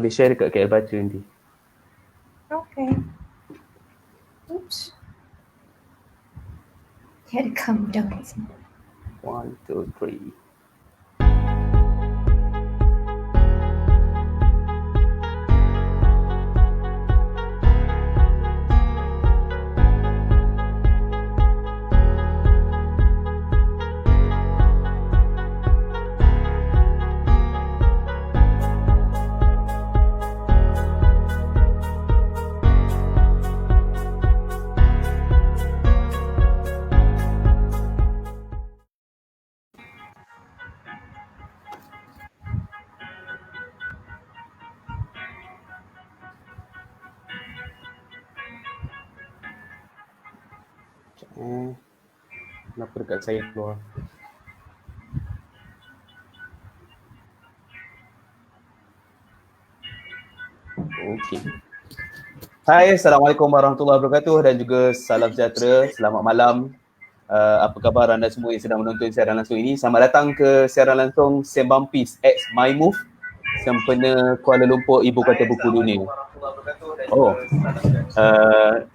boleh share dekat KL baca nanti. Okay. Oops. Dia ada countdown kat sini. 1, 2, 3. Kenapa dekat saya keluar? Okey. Hai, Assalamualaikum warahmatullahi wabarakatuh dan juga salam sejahtera. Selamat malam. Apa khabar anda semua yang sedang menonton siaran langsung ini? Selamat datang ke siaran langsung Sembang Peace X My Move, sempena Kuala Lumpur, ibu kota buku dunia. Oh,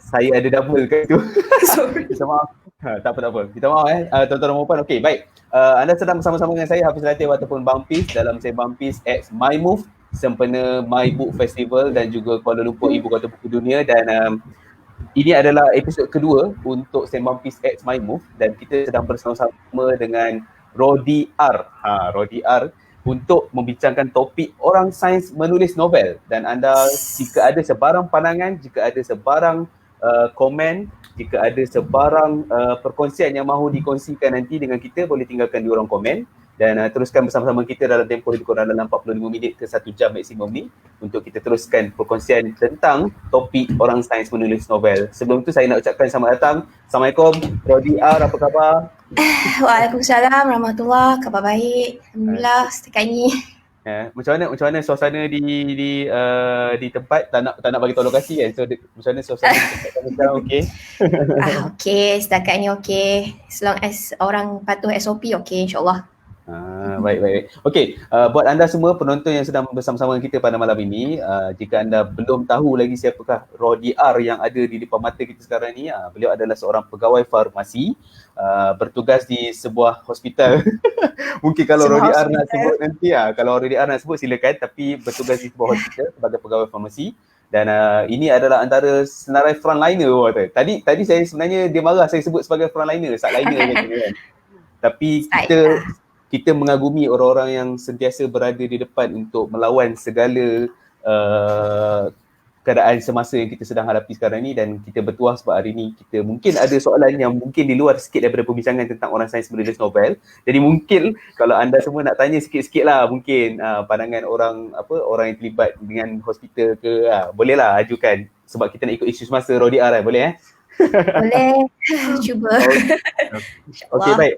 saya ada double kat tu. Sorry. Minta maaf. Tak apa. Minta maaf tuan-tuan dan puan. Okey, baik. Anda sedang bersama-sama dengan saya Hafiz Latif ataupun Bang Peace dalam Sembang Peace X My Move, sempena My Book Festival dan juga Kuala Lumpur ibu kota buku dunia. Dan ini adalah episod kedua untuk Sembang Peace X My Move dan kita sedang bersama-sama dengan Rodi R. Rodi R untuk membincangkan topik orang sains menulis novel. Dan anda jika ada sebarang pandangan, jika ada sebarang komen, jika ada sebarang perkongsian yang mahu dikongsikan nanti dengan kita, boleh tinggalkan di ruang komen dan teruskan bersama-sama kita dalam tempoh lebih kurang dalam 45 minit ke 1 jam maksimum ni untuk kita teruskan perkongsian tentang topik orang sains menulis novel. Sebelum tu saya nak ucapkan selamat datang. Assalamualaikum Rodi R, apa khabar? Waalaikumsalam warahmatullahi, khabar baik. Alhamdulillah setakat ni. Macam mana suasana di tempat, tak nak bagi tahu lokasi kan. So macam mana suasana di tempat sekarang, okey? Okey, setakat ni okey. As long as orang patuh SOP okey insya-Allah. Baik. Okey, buat anda semua penonton yang sedang bersama-sama dengan kita pada malam ini, jika anda belum tahu lagi siapakah Rodi R yang ada di depan mata kita sekarang ni, beliau adalah seorang pegawai farmasi, bertugas di sebuah hospital. Mungkin kalau Rodi R nak sebut nanti, kalau Rodi R nak sebut silakan, tapi bertugas di sebuah hospital sebagai pegawai farmasi. Dan ini adalah antara senarai frontliner kata. Tadi saya sebenarnya dia marah saya sebut sebagai frontliner, sideliner kan. Tapi kita mengagumi orang-orang yang sentiasa berada di depan untuk melawan segala keadaan semasa yang kita sedang hadapi sekarang ni. Dan kita bertuah sebab hari ni kita mungkin ada soalan yang mungkin di luar sikit daripada perbincangan tentang orang sains menulis novel. Jadi mungkin kalau anda semua nak tanya sikit-sikit lah mungkin pandangan orang yang terlibat dengan hospital ke, bolehlah ajukan sebab kita nak ikut isu semasa Rodi R, boleh Boleh. Cuba. Okey, baik.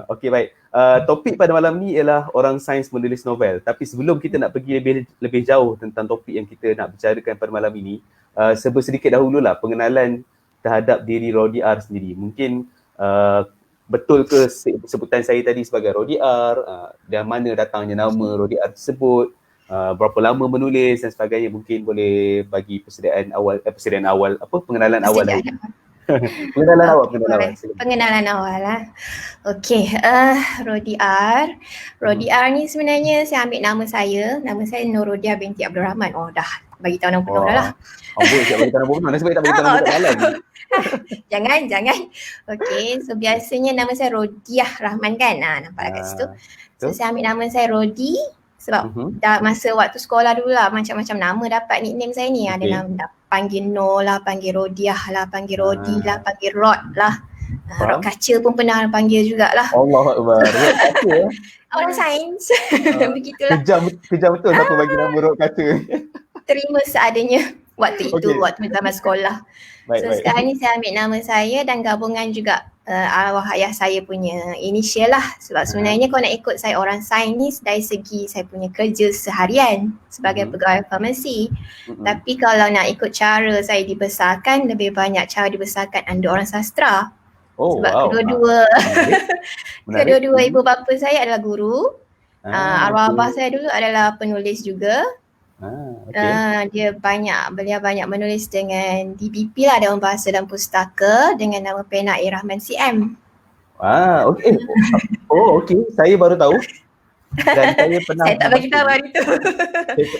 Okey, baik. Topik pada malam ni ialah orang sains menulis novel. Tapi sebelum kita nak pergi lebih jauh tentang topik yang kita nak bicarakan pada malam ini, sedikit dahululah pengenalan terhadap diri Rodi R sendiri. Mungkin betul ke sebutan saya tadi sebagai Rodi R, dan mana datangnya nama Rodi R tersebut, berapa lama menulis dan sebagainya. Mungkin boleh bagi pengenalan awal lagi. Pengenalan awal lah. Okey, Rodi R. Rodi R ni sebenarnya saya ambil nama saya. Nama saya Norodia binti Abdul Rahman. Oh dah bagi tahu nama penuh dah lah. Siap bagi tahu nama penuh. Nasib baik tak bagi tahu nama kat malam. Jangan. Okey, so biasanya nama saya Rodiah Rahman kan. Nampak kat situ. So saya ambil nama saya Rodi sebab dah masa waktu sekolah dulu lah macam-macam nama dapat nickname saya ni. Ada nama panggil No lah, panggil Rodiah lah, panggil Rodi lah, panggil Rod lah. Rod kaca pun pernah panggil jugalah. Allahuakbar. Rod kaca. Orang sains. Begitulah. Kejam betul siapa bagi nama Rod kaca. Terima seadanya waktu itu, waktu zaman sekolah. Baik. Sekarang ni saya ambil nama saya dan gabungan juga arwah ayah saya punya initial lah. Sebab sebenarnya kalau nak ikut saya orang sains dari segi saya punya kerja seharian sebagai pegawai farmasi. Tapi kalau nak ikut cara saya dibesarkan, lebih banyak cara dibesarkan anda orang sastra. Sebab kedua-dua ibu bapa saya adalah guru. Arwah abah saya dulu adalah penulis juga. Okay. Beliau banyak menulis dengan DBP lah, Dewan Bahasa dan Pustaka, dengan nama pena Rahman CM. Okay. Okay. Saya baru tahu. Dan saya pernah Saya tak bagi tahu hari tu.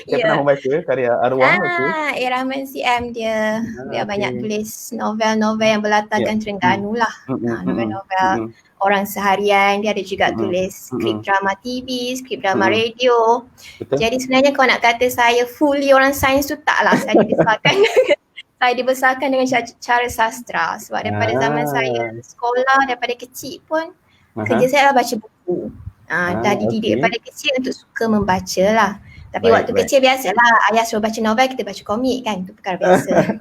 Saya pernah membaca karya arwah. Okay. Rahman CM dia banyak tulis novel-novel yang berlatarkan Terengganu lah. Novel-novel orang seharian. Dia ada juga tulis skrip drama TV, skrip drama radio. Betul. Jadi sebenarnya kalau nak kata saya fully orang sains tu taklah. Saya dibesarkan dengan cara sastra. Sebab daripada zaman saya sekolah, daripada kecil pun kerja saya adalah baca buku. Dah dididik pada kecil untuk suka membaca lah. Tapi waktu kecil biasalah, ayah suruh baca novel, kita baca komik kan. Itu perkara biasa.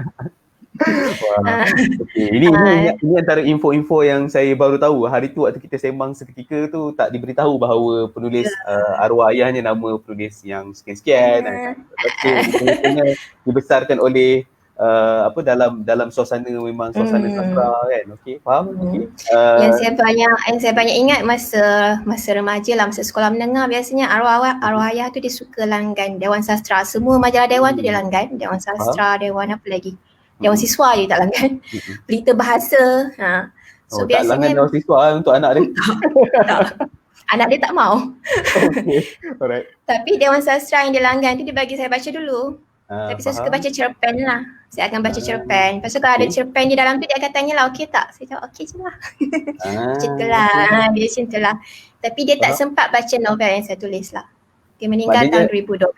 Ini antara info-info yang saya baru tahu. Hari tu waktu kita sembang seketika tu tak diberitahu bahawa penulis arwah ayahnya nama penulis yang sekian-sekian. Betul-betul dibesarkan oleh dalam suasana memang suasana sastra kan. Okey, faham? Okey. Yang saya banyak ingat masa remaja lah, masa sekolah menengah, biasanya arwah ayah tu dia suka langgan Dewan Sastra. Semua majalah Dewan tu dia langgan. Dewan Sastra, Dewan apa lagi? Dewan Siswa je tak langgan. Berita bahasa. So biasanya tak langgan Dewan Siswa untuk anak dia. Tak. Anak dia tak mau. Okay. Alright. Tapi Dewan Sastra yang dia langgan tu dia bagi saya baca dulu. Tapi saya suka baca cerpen lah. Saya akan baca cerpen. Lepas tu kalau ada cerpen di dalam tu dia akan tanya lah, okey tak? Saya jawab okey je lah. Macam tu lah. Dia macam tu lah. Tapi dia tak sempat baca novel yang saya tulis lah. Dia meninggal tahun 2012.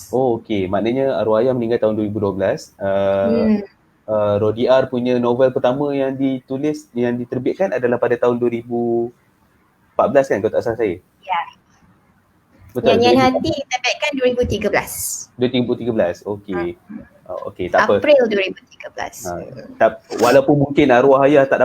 Oh okey. Maknanya arwah ayah meninggal tahun 2012. Rodiar punya novel pertama yang ditulis, yang diterbitkan adalah pada tahun 2014 kan, kalau tak salah saya? Ya. Betul. Nyanyian Hati diterbitkan 2013. 2013, okey. Okey, tak apa. April 2013. Walaupun mungkin arwah ayah tak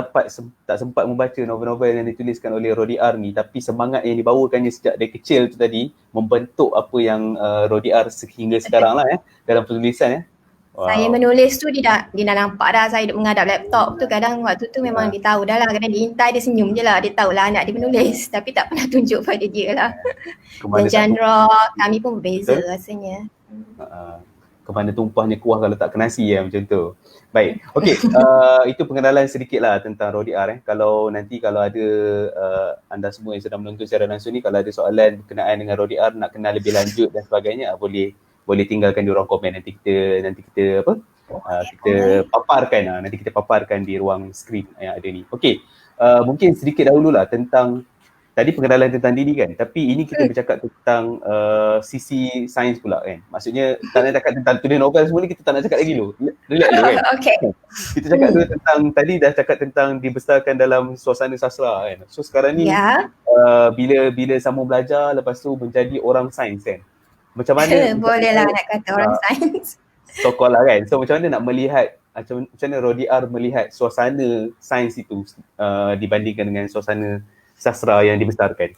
sempat membaca novel-novel yang dituliskan oleh Rodiar ni, tapi semangat yang dibawakannya sejak dari kecil tu tadi membentuk apa yang Rodiar sehingga sekarang lah dalam penulisan. Wow. Saya menulis tu dia dah nampak dah saya menghadap laptop tu. Kadang waktu tu memang dia tahu dah lah. Kadang dia intai, dia senyum je lah. Dia tahulah anak dia menulis. Tapi tak pernah tunjuk pada dia lah. Dan genre kami pun berbeza rasanya. Kemana tumpahnya kuah kalau tak kenasi macam tu. Baik, okey. Itu pengenalan sedikit lah tentang Rodiar. Kalau ada anda semua yang sedang menonton secara langsung ni, kalau ada soalan berkenaan dengan Rodiar, nak kenal lebih lanjut dan sebagainya, boleh tinggalkan di ruang komen. Nanti kita paparkan di ruang skrin yang ada ni. Okey. Mungkin sedikit dahululah tentang tadi pengenalan tentang diri kan. Tapi ini kita bercakap tentang sisi sains pula kan. Maksudnya tak nak cakap tentang tulis novel semua ni, kita tak nak cakap lagi dulu. Relax dulu kan. Okay. Kita cakap dulu tentang, tadi dah cakap tentang dibesarkan dalam suasana sastra kan. So sekarang ni bila sambung belajar, lepas tu menjadi orang sains kan. Macam mana? Boleh lah nak kata orang sains. Sekolah kan. So macam mana nak melihat, macam mana Rodiar melihat suasana sains itu dibandingkan dengan suasana sastra yang dibesarkan?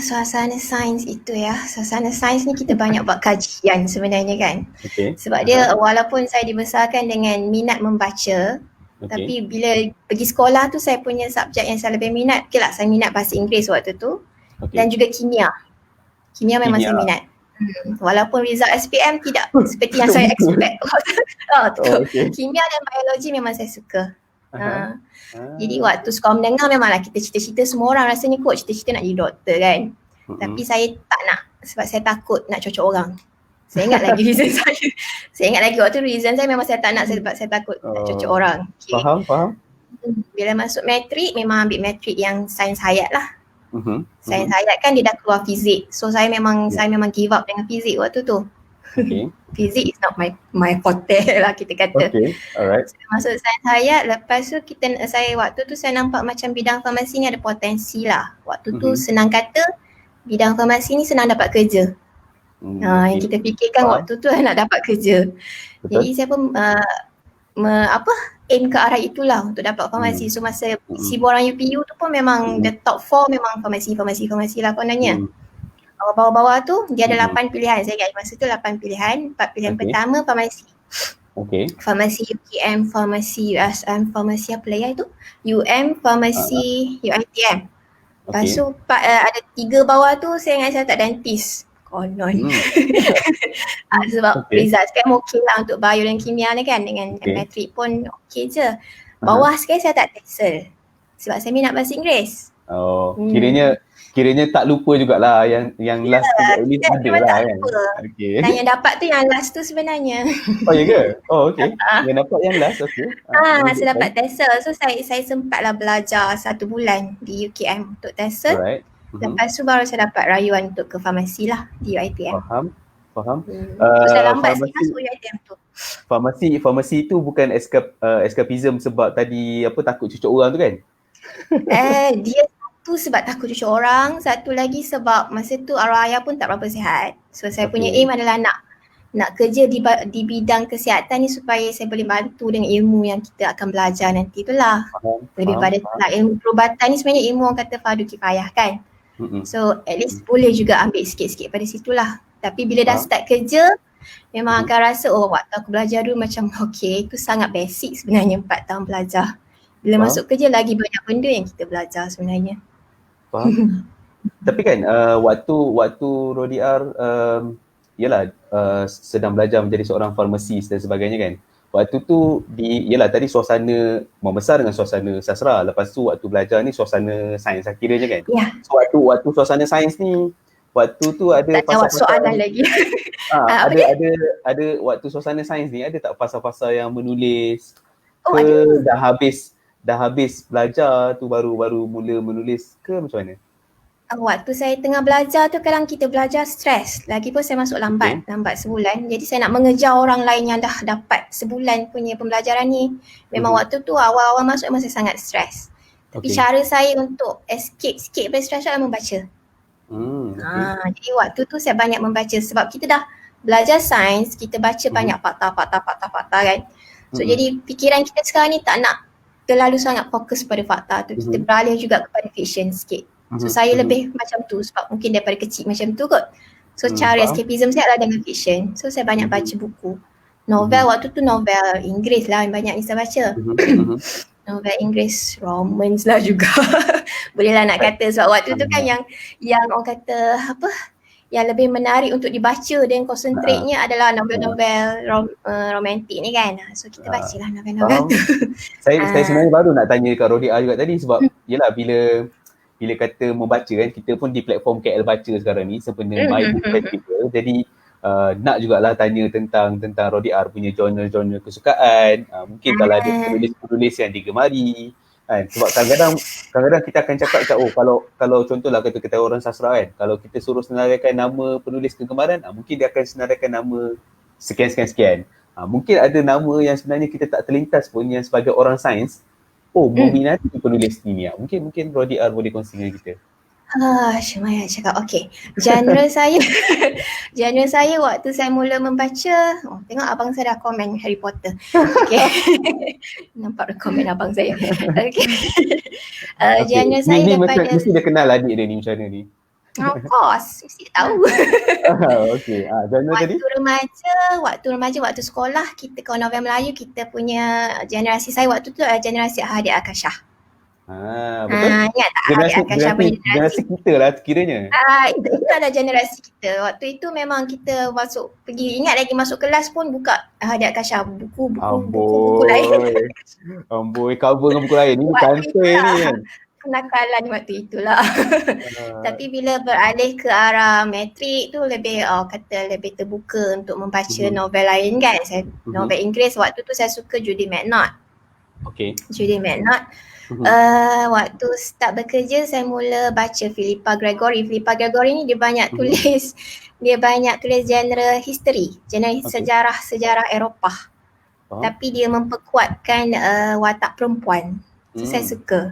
Suasana sains itu suasana sains ni kita banyak buat kajian sebenarnya kan. Sebab dia walaupun saya dibesarkan dengan minat membaca, tapi bila pergi sekolah tu saya punya subjek yang saya lebih minat, saya minat bahasa Inggeris waktu tu dan juga kimia. Kimia memang saya minat. Walaupun result SPM tidak seperti yang saya expect. Kimia dan biologi memang saya suka. Jadi waktu sekolah menengah memanglah kita cita-cita, semua orang rasanya kot cita-cita nak jadi doktor kan. Tapi saya tak nak sebab saya takut nak cocok orang. Saya ingat lagi reason saya. Saya ingat lagi waktu reason saya memang saya tak nak sebab saya takut nak cocok orang. Faham. Bila masuk matrik memang ambil matrik yang sains hayat lah. Sains hayat kan dia dah keluar fizik. So saya memang give up dengan fizik waktu tu. Fizik is not my forte lah kita kata. Alright. Saya masuk sains hayat, lepas tu saya waktu tu saya nampak macam bidang farmasi ni ada potensi lah. Waktu tu senang kata bidang farmasi ni senang dapat kerja. Yang kita fikirkan waktu tu nak dapat kerja. Jadi saya pun aim ke arah itulah untuk dapat farmasi. So masa isi borang UPU tu pun memang the top 4 memang farmasi lah kononnya. Bawah-bawah tu dia ada 8 pilihan. Saya ingat masa tu 8 pilihan. 4 pilihan pertama farmasi. Farmasi UKM, farmasi USM, farmasi apa lagi itu? farmasi UiTM. Lepas tu ada 3 bawah tu saya ingat saya tak dentist. konon. Sebab result sekarang okey lah untuk bio dan kimia ni kan, dengan matrik pun okey je. Bawah sekali saya tak TESOL sebab saya minat bahasa Inggeris. Kiranya tak lupa jugalah yang last tu at least ada lah kan. Okay. Dan yang dapat tu yang last tu sebenarnya. Oh ya ke? Oh okey. Yang dapat yang last okey. Saya dapat TESOL. So saya sempatlah belajar 1 bulan di UKM untuk TESOL. Alright. Lepas tu baru saya dapat rayuan untuk ke farmasi lah di UiTM. Faham. Terus dah lambat sikit masuk UiTM tu. Farmasi tu bukan escapism sebab tadi takut cucuk orang tu kan? Dia satu sebab takut cucuk orang, satu lagi sebab masa tu arwah ayah pun tak berapa sihat. So saya punya aim adalah nak kerja di bidang kesihatan ni supaya saya boleh bantu dengan ilmu yang kita akan belajar nanti tu lah. Lebih pada ilmu perubatan ni sebenarnya ilmu orang kata fardu kifayah kan. So at least boleh juga ambil sikit-sikit pada situ lah. Tapi bila dah start kerja, memang akan rasa waktu aku belajar dulu macam itu sangat basic sebenarnya 4 tahun belajar. Bila masuk kerja lagi banyak benda yang kita belajar sebenarnya. Faham. Tapi kan waktu Rodiar sedang belajar menjadi seorang farmasis dan sebagainya kan. Waktu tu tadi suasana membesar dengan suasana sastra. Lepas tu waktu belajar ni suasana sains kiranya kan. So waktu suasana sains ni waktu tu ada pasal soalan lagi. Ada waktu suasana sains ni ada tak pasal-pasal yang menulis dah habis belajar tu baru mula menulis ke macam mana? Waktu saya tengah belajar tu kadang kita belajar stres. Lagipun saya masuk lambat sebulan. Jadi saya nak mengejar orang lain yang dah dapat sebulan punya pembelajaran ni. Memang waktu tu awal-awal masuk memang saya sangat stres. Tapi cara saya untuk escape sikit dari stres adalah membaca. Jadi waktu tu saya banyak membaca sebab kita dah belajar sains, kita baca banyak fakta kan. So jadi fikiran kita sekarang ni tak nak terlalu sangat fokus pada fakta tu. Kita beralih juga kepada fiction sikit. So saya lebih macam tu sebab mungkin daripada kecil macam tu kot. So cara escapism saya adalah dengan fiction. So saya banyak baca buku. Novel waktu tu novel Inggeris lah yang banyak ni saya baca. Novel Inggeris, romance lah juga. Bolehlah nak kata sebab waktu tu kan yang orang kata yang lebih menarik untuk dibaca dan konsentrate-nya adalah novel-novel romantik ni kan. So kita bacalah novel-novel tu. Saya sebenarnya baru nak tanya kat Rodiah juga tadi sebab yelah bila kata membaca kan, kita pun di platform KL Baca sekarang ni sempena My Book Festival. Jadi nak jugalah tanya tentang Rodiah punya genre kesukaan. Mungkin kalau ada penulis yang digemari kan, sebab kadang-kadang kita akan cakap kalau contohlah kata orang sastra kan, kalau kita suruh senaraikan nama penulis kegemaran, mungkin dia akan senaraikan nama sekian. Mungkin ada nama yang sebenarnya kita tak terlintas pun yang sebagai orang sains meminati penulis ni. Mungkin Rodiah boleh kongsi dengan kita. Shumaya cakap okey. Genre saya waktu saya mula membaca, tengok abang saya dah komen Harry Potter. Okey. Nampak komen abang saya. Okey. Genre saya daripada mesti dia kenal adik dia ni macam mana ni. Of course, mesti tahu. Okey. Genre tadi? Waktu remaja, waktu sekolah, kita kalau novel Melayu, kita punya generasi saya waktu tu adalah generasi Ahadiat Akashah. Betul. Ingat tak Ahadiat Akashah punya generasi kita lah kiranya. Itu adalah generasi kita. Waktu itu memang kita ingat lagi masuk kelas pun buka Ahadiat Akashah, buku lain. Amboi, cover dengan buku lain. Ni kantor ni kan. Kenakalan waktu itulah. Tapi bila beralih ke arah matrik tu lebih lebih terbuka untuk membaca novel lain kan. Novel Inggeris waktu tu saya suka Judy McNaught. Judy McNaught. Waktu start bekerja saya mula baca Philippa Gregory. Philippa Gregory ni dia banyak tulis genre history, sejarah Eropah. Tapi dia memperkuatkan watak perempuan. So saya suka.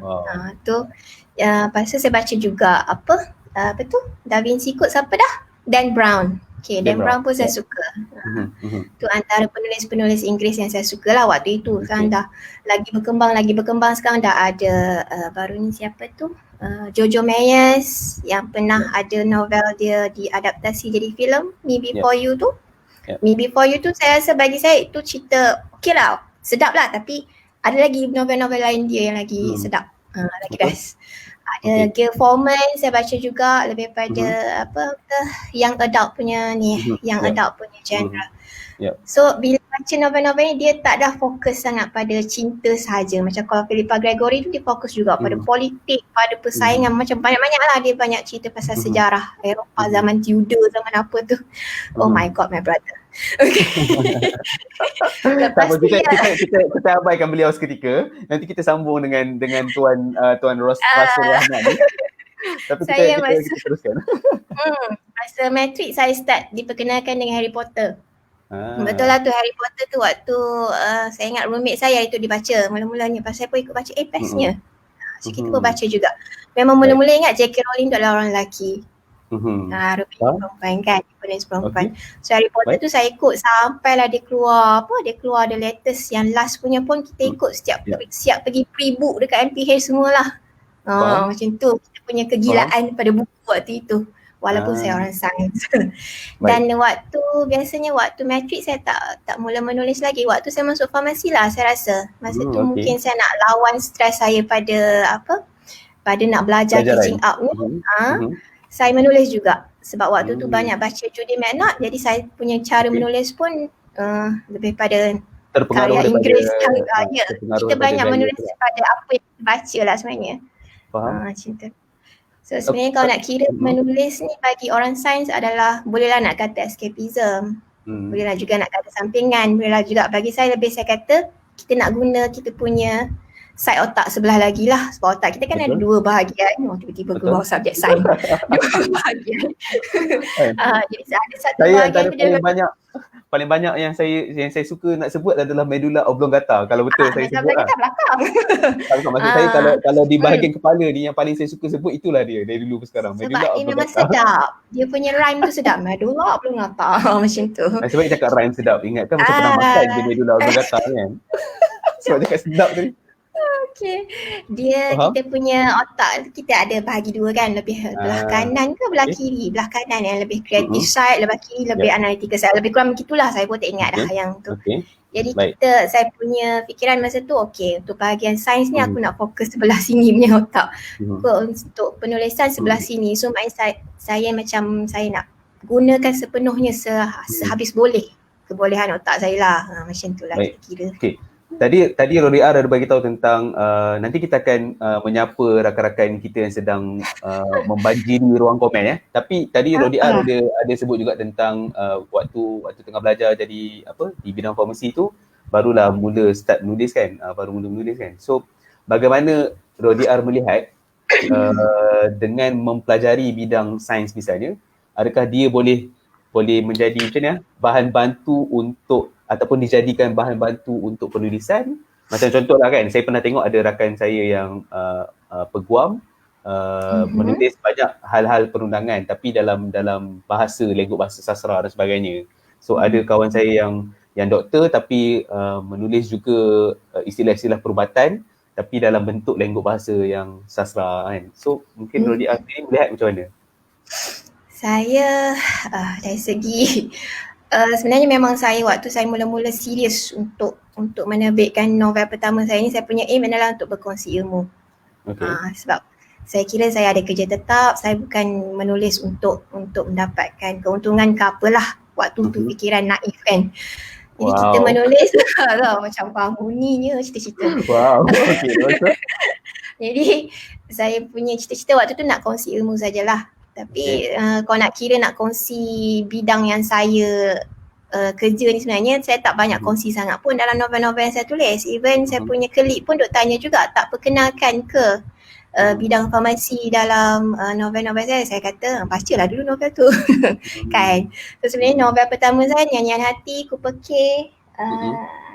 Lepas tu saya baca juga apa tu? Da Vinci Code siapa dah? Dan Brown. Dan Brown pun saya suka. Tu antara penulis-penulis Inggeris yang saya suka lah waktu itu. Sekarang dah lagi berkembang sekarang dah ada baru ni siapa tu? Jojo Moyes yang pernah ada novel dia diadaptasi jadi filem Me Before You tu. Me Before You tu saya rasa bagi saya itu cerita okey lah, sedap lah, tapi ada lagi novel-novel lain dia yang lagi sedap, lagi best. Ada Gail Forman saya baca juga, lebih pada young adult punya ni, young adult punya genre. So bila baca novel-novel ni dia tak dah fokus sangat pada cinta sahaja. Macam kalau Philippa Gregory tu dia fokus juga pada politik, pada persaingan, macam banyak-banyak lah dia banyak cerita pasal sejarah Eropah zaman Tudor, zaman apa tu. Oh my god my brother. Okay. Lepas tu kita abaikan beliau seketika. Nanti kita sambung dengan Tuan Russell Rahman ni. Tapi kita teruskan. Masa matrik saya start diperkenalkan dengan Harry Potter. Betul lah tu, Harry Potter tu waktu saya ingat roommate saya itu dibaca mula-mulanya, pasal saya pun ikut baca bestnya. So kita pun baca juga. Memang mula-mula ingat J.K. Rowling tu adalah orang lelaki. Rupanya perempuan kan, penulis perempuan. So Harry Potter tu saya ikut sampailah dia keluar the latest yang last punya pun kita ikut siap pergi pre-book dekat MPH semualah. Macam tu kita punya kegilaan pada buku waktu itu. Walaupun saya orang sains. Dan biasanya waktu matrik saya tak mula menulis lagi. Waktu saya masuk farmasi lah saya rasa. Masa tu mungkin saya nak lawan stres saya pada nak belajar teaching up ni. Saya menulis juga. Sebab waktu tu banyak baca Judy McNaught. Jadi saya punya cara menulis pun lebih pada karya Inggeris. Kita banyak menulis pada apa yang kita baca lah sebenarnya. Macam tu. So sebenarnya kalau nak kira menulis ni bagi orang sains adalah bolehlah nak kata escapism, bolehlah juga nak kata sampingan, bolehlah juga bagi saya saya kata kita nak guna kita punya side otak sebelah lagi lah. Sebab otak kita kan ada dua bahagian. Tiba-tiba keluar subjek sains. Dua bahagian. Jadi ada satu bahagian tu paling banyak yang saya suka nak sebut adalah medulla oblongata. Kalau betul saya sebut lah. Belakang. Maksud saya kalau di bahagian kepala ni yang paling saya suka sebut itulah dia dari dulu ke sekarang. Medulla sebab dia memang sedap. Dia punya rhyme tu sedap. Medulla oblongata macam tu. Sebab dia cakap rhyme sedap. Ingat kan macam pernah makan je medulla oblongata kan. Sebab dia cakap sedap tadi. Okay. Kita punya otak kita ada bahagi dua kan, lebih belah kanan ke belah kiri. Belah kanan yang lebih creative side, belah kiri lebih analytical side. Lebih kurang begitulah, saya pun tak ingat dah yang tu. Jadi saya punya fikiran masa tu untuk bahagian sains ni aku nak fokus sebelah sini punya otak. Untuk penulisan sebelah sini. So saya macam saya nak gunakan sepenuhnya sehabis boleh kebolehan otak saya lah. Macam tu lah kira. Tadi Rodi R ada bagi tahu tentang nanti kita akan menyapa rakan-rakan kita yang sedang membanjiri ruang komen ya. Tapi tadi Rodi R ada sebut juga tentang waktu tengah belajar jadi di bidang farmasi tu barulah mula start menulis kan, So bagaimana Rodi R melihat dengan mempelajari bidang sains misalnya, adakah dia boleh menjadi macam ni bahan bantu untuk ataupun dijadikan bahan bantu untuk penulisan? Macam contohlah kan, saya pernah tengok ada rakan saya yang peguam menulis banyak hal-hal perundangan tapi dalam lengkuk bahasa sastra dan sebagainya. So ada kawan saya yang doktor tapi menulis juga istilah-istilah perubatan tapi dalam bentuk lengkuk bahasa yang sastra kan. So mungkin Rodi Azmi melihat macam mana? Saya dari segi sebenarnya memang saya waktu saya mula-mula serius untuk menerbitkan novel pertama saya ni, saya punya aim adalah untuk berkongsi ilmu. Sebab saya kira saya ada kerja tetap, saya bukan menulis untuk mendapatkan keuntungan ke apalah. Waktu tu fikiran naif kan. Jadi kita menulis lah macam Fahmuninya cita-cita. Jadi saya punya cita-cita waktu tu nak kongsi ilmu sajalah. Tapi kalau nak kongsi bidang yang saya kerja ni sebenarnya saya tak banyak kongsi sangat pun dalam novel-novel yang saya tulis. Even saya punya colleague pun duk tanya juga tak perkenalkan ke bidang farmasi dalam novel-novel saya. Saya kata bacalah dulu novel tu kan. So sebenarnya novel pertama saya Nyanyian Hati, Ku Pekir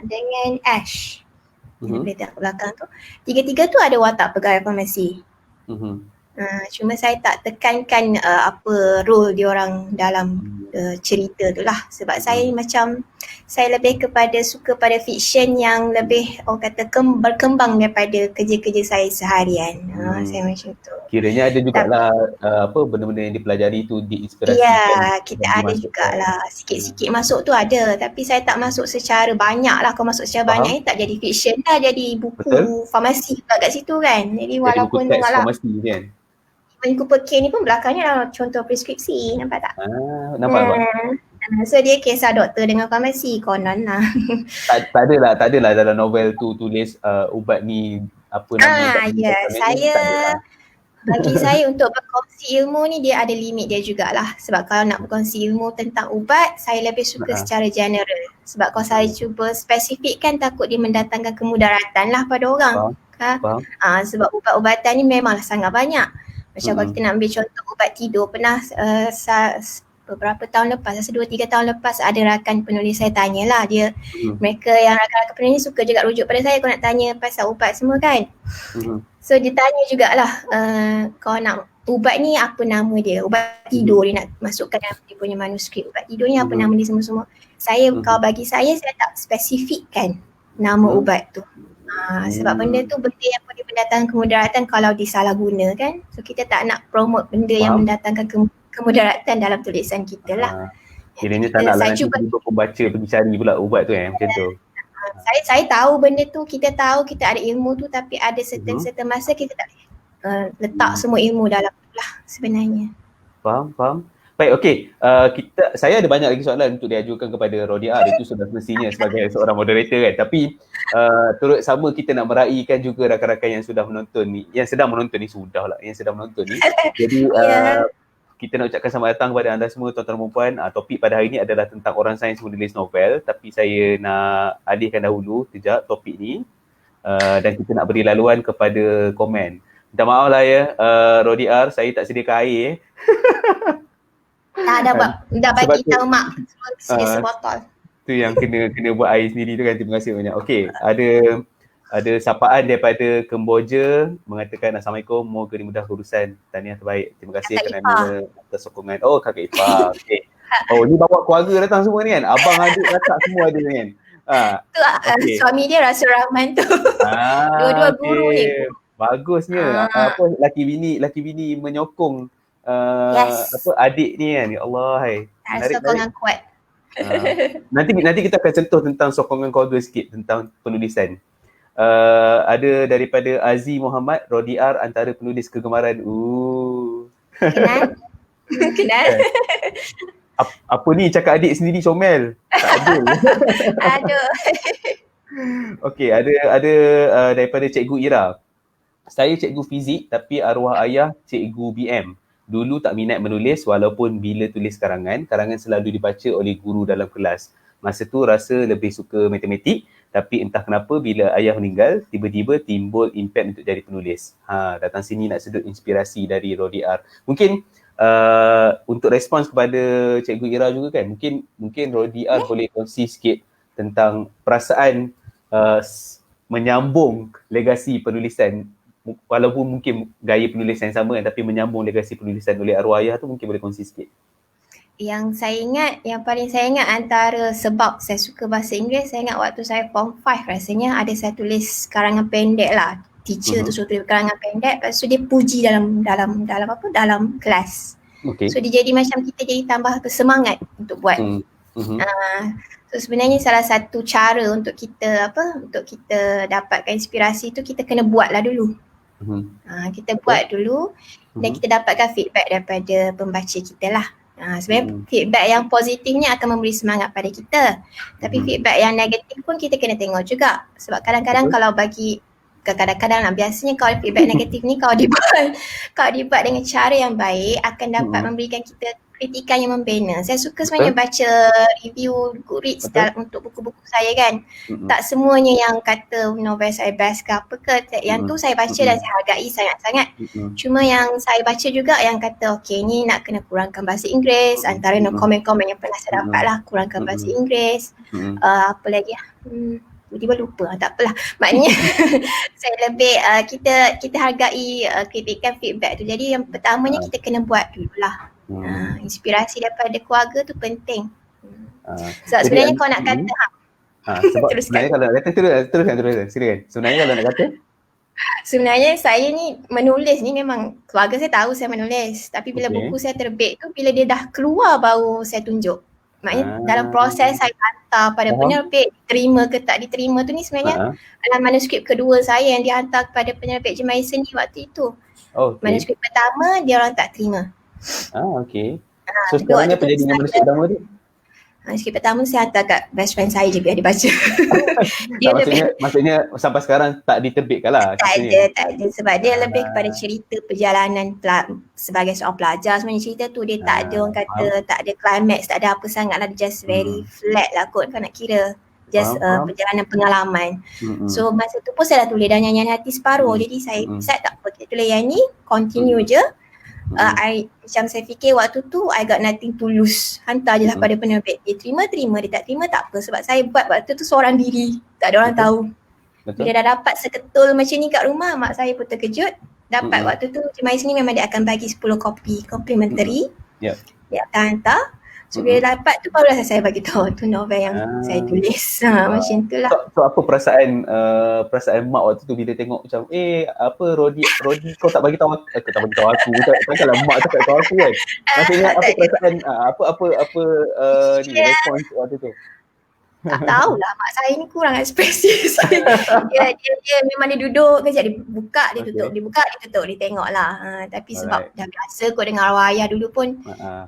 dengan Ash. Yang belakang tu. Tiga-tiga tu ada watak pegawai farmasi. Cuma saya tak tekankan apa role diorang dalam cerita tu lah. Sebab saya macam, saya lebih suka pada fiction yang lebih orang kata berkembang daripada kerja-kerja saya seharian. Saya macam tu. Kiranya ada jugalah benda-benda yang dipelajari tu diinspirasikan. Ya, kita ada jugalah. Sikit-sikit masuk tu ada. Tapi saya tak masuk secara banyak lah. Kalau masuk secara banyak ni tak jadi fiction dah. Jadi buku farmasi pula kat situ kan. Jadi walaupun buku teks farmasi kan. Buku Pekir ni pun belakangnya lah contoh preskripsi. Nampak tak? Nampak. So dia kisah doktor dengan farmasi. Konon lah. tak adalah dalam novel tu tulis ubat ni apa nama. Bagi saya untuk berkongsi ilmu ni dia ada limit dia jugalah. Sebab kalau nak berkongsi ilmu tentang ubat, saya lebih suka secara general. Sebab kalau saya cuba spesifikkan takut dia mendatangkan kemudaratan lah pada orang. Sebab ubat-ubatan ni memanglah sangat banyak. Macam kalau kita nak ambil contoh ubat tidur, pernah beberapa tahun lepas, 2-3 tahun lepas ada rakan penulis saya tanyalah dia, mereka yang rakan-rakan penulis suka juga rujuk pada saya kalau nak tanya pasal ubat semua kan. So dia tanya jugalah, kalau nak ubat ni apa nama dia, ubat tidur dia nak masukkan dalam dia punya manuskrip, ubat tidur ni apa nama dia semua-semua. Kalau bagi saya tak spesifikkan nama ubat tu. Sebab benda tu benda yang boleh mendatangkan kemudaratan kalau disalahgunakan. So kita tak nak promote benda yang mendatangkan kemudaratan dalam tulisan kita lah. Kiranya tak nak nanti pembaca pergi cari pula ubat tu macam tu. Saya tahu benda tu, kita tahu kita ada ilmu tu, tapi ada certain masa kita tak letak semua ilmu dalam tu lah sebenarnya. Faham. Baik, okey. Saya ada banyak lagi soalan untuk diajukan kepada Rodia. Itu sudah semestinya sebagai seorang moderator kan. Tapi turut sama kita nak meraihkan juga rakan-rakan yang sudah menonton ni. Yang sedang menonton ni. Jadi kita nak ucapkan selamat datang kepada anda semua tuan-tuan dan puan. Topik pada hari ini adalah tentang orang sains menulis novel. Tapi saya nak alihkan dahulu kejap topik ni. Dan kita nak beri laluan kepada komen. Minta maaf lah ya, Rodia, saya tak sediakan air dah bagi tahu mak sedia sebotol. Tu yang kena buat air sendiri tu kan. Terima kasih banyak. Okey, ada sapaan daripada Kemboja mengatakan Assalamualaikum, moga dimudah urusan. Tahniah terbaik. Terima kasih kerana atas sokongan. Oh, Kakak Ipah. Okey. Oh, ni bawa keluarga datang semua ni kan. Abang, adik, kakak semua ada ni kan. Tu suami dia Rasul Rahman tu. Dua-dua guru ni. Bagusnya. Laki bini menyokong adik ni kan. Ya Allah, hai. Sokongan kuat. Nanti kita akan sentuh tentang sokongan keluarga sikit tentang penulisan. Ada daripada Aziz Muhammad, Rodia antara penulis kegemaran. Kenal. Apa ni cakap adik sendiri comel? Tak ada. Aduh. Okey, ada daripada Cikgu Ira. Saya cikgu fizik tapi arwah ayah cikgu BM. Dulu tak minat menulis walaupun bila tulis karangan selalu dibaca oleh guru dalam kelas. Masa tu rasa lebih suka matematik, tapi entah kenapa bila ayah meninggal, tiba-tiba timbul impian untuk jadi penulis. Datang sini nak sedut inspirasi dari Rodia. Mungkin untuk respons kepada Cikgu Ira juga kan, mungkin Rodia boleh kongsi sikit tentang perasaan menyambung legasi penulisan, walaupun mungkin gaya penulisan yang sama kan, tapi menyambung legasi penulisan oleh arwah ayah tu, mungkin boleh kongsi sikit. Yang paling saya ingat antara sebab saya suka bahasa Inggeris, saya ingat waktu saya form 5 rasanya ada saya tulis karangan pendek lah. Teacher tu suruh tulis karangan pendek, lepas tu dia puji dalam kelas. So dia jadi macam kita jadi tambah bersemangat untuk buat. So sebenarnya salah satu cara untuk kita dapatkan inspirasi tu, kita kena buatlah dulu. Kita buat dulu dan kita dapatkan feedback daripada pembaca kita lah. Sebenarnya feedback yang positif ni akan memberi semangat pada kita. Tapi feedback yang negatif pun kita kena tengok juga. Sebab kadang-kadang biasanya kalau feedback negatif ni kalau dibuat dengan cara yang baik akan dapat memberikan kita kritikan yang membina. Saya suka sebenarnya baca review Goodreads untuk buku-buku saya kan. Tak semuanya yang kata novel saya best ke apa ke, yang tu saya baca dan saya hargai sangat-sangat. Cuma yang saya baca juga yang kata okey ni nak kena kurangkan bahasa Inggeris, antara komen-komen yang pernah saya dapat lah, kurangkan bahasa Inggeris. Apa lagi tiba-tiba lupa, tak apalah. Maknanya saya lebih kita hargai kritikan feedback tu. Jadi yang pertamanya kita kena buat dululah. Inspirasi daripada keluarga tu penting. Sebab sebenarnya kau nak kata sebab sebenarnya kalau nak kata teruskan. Silakan. Sebenarnya kalau nak kata sebenarnya saya ni menulis ni memang keluarga saya tahu saya menulis. Tapi bila buku saya terbit tu, bila dia dah keluar baru saya tunjuk. Maknanya dalam proses saya hantar pada penerbit, diterima ke tak diterima tu ni sebenarnya dalam manuskrip kedua saya yang dihantar kepada penerbit Jemaah Seni waktu itu. Manuskrip pertama dia orang tak terima. Okay. So sekarang apa jadi dengan manuskrip pertama tu? Manuskrip pertama saya hantar kat best friend saya je biar dia baca. Maksudnya sampai sekarang tak diterbitkan lah. Tak ada sebab dia lebih kepada cerita perjalanan sebagai seorang pelajar. Sebenarnya cerita tu dia tak ada orang kata, tak ada climax, tak ada apa sangat lah. Dia just very flat lah kot kan nak kira. Just perjalanan pengalaman. So masa tu pun saya dah tulis dah nyanyian hati separuh. Jadi saya tak apa, kita tulis yang ni, continue je. Macam saya fikir waktu tu I got nothing to lose. Hantar je lah pada penerbit. Dia terima, dia tak terima tak apa. Sebab saya buat waktu tu seorang diri. Tak ada orang tahu. Bila dah dapat seketul macam ni kat rumah, mak saya pun terkejut. Dapat waktu tu Jemaah Seni memang dia akan bagi 10 kopi complimentary. Dia akan hantar. So bila dapat tu barulah saya bagi tahu tu novel yang saya tulis. Macam tu lah. So apa perasaan mak waktu tu bila tengok macam apa Rodi kau tak bagi tahu aku, tak bagi tahu aku. Takkanlah mak cakap tahu aku kan. Maksudnya apa perasaan apa ni respons waktu tu? Tak tahulah, mak saya ni kurang ekspresif. dia memang dia duduk kejap, dia buka, dia tutup, dia buka, dia tutup, dia tengok lah. Tapi sebab dah biasa kot dengan arwah ayah dulu pun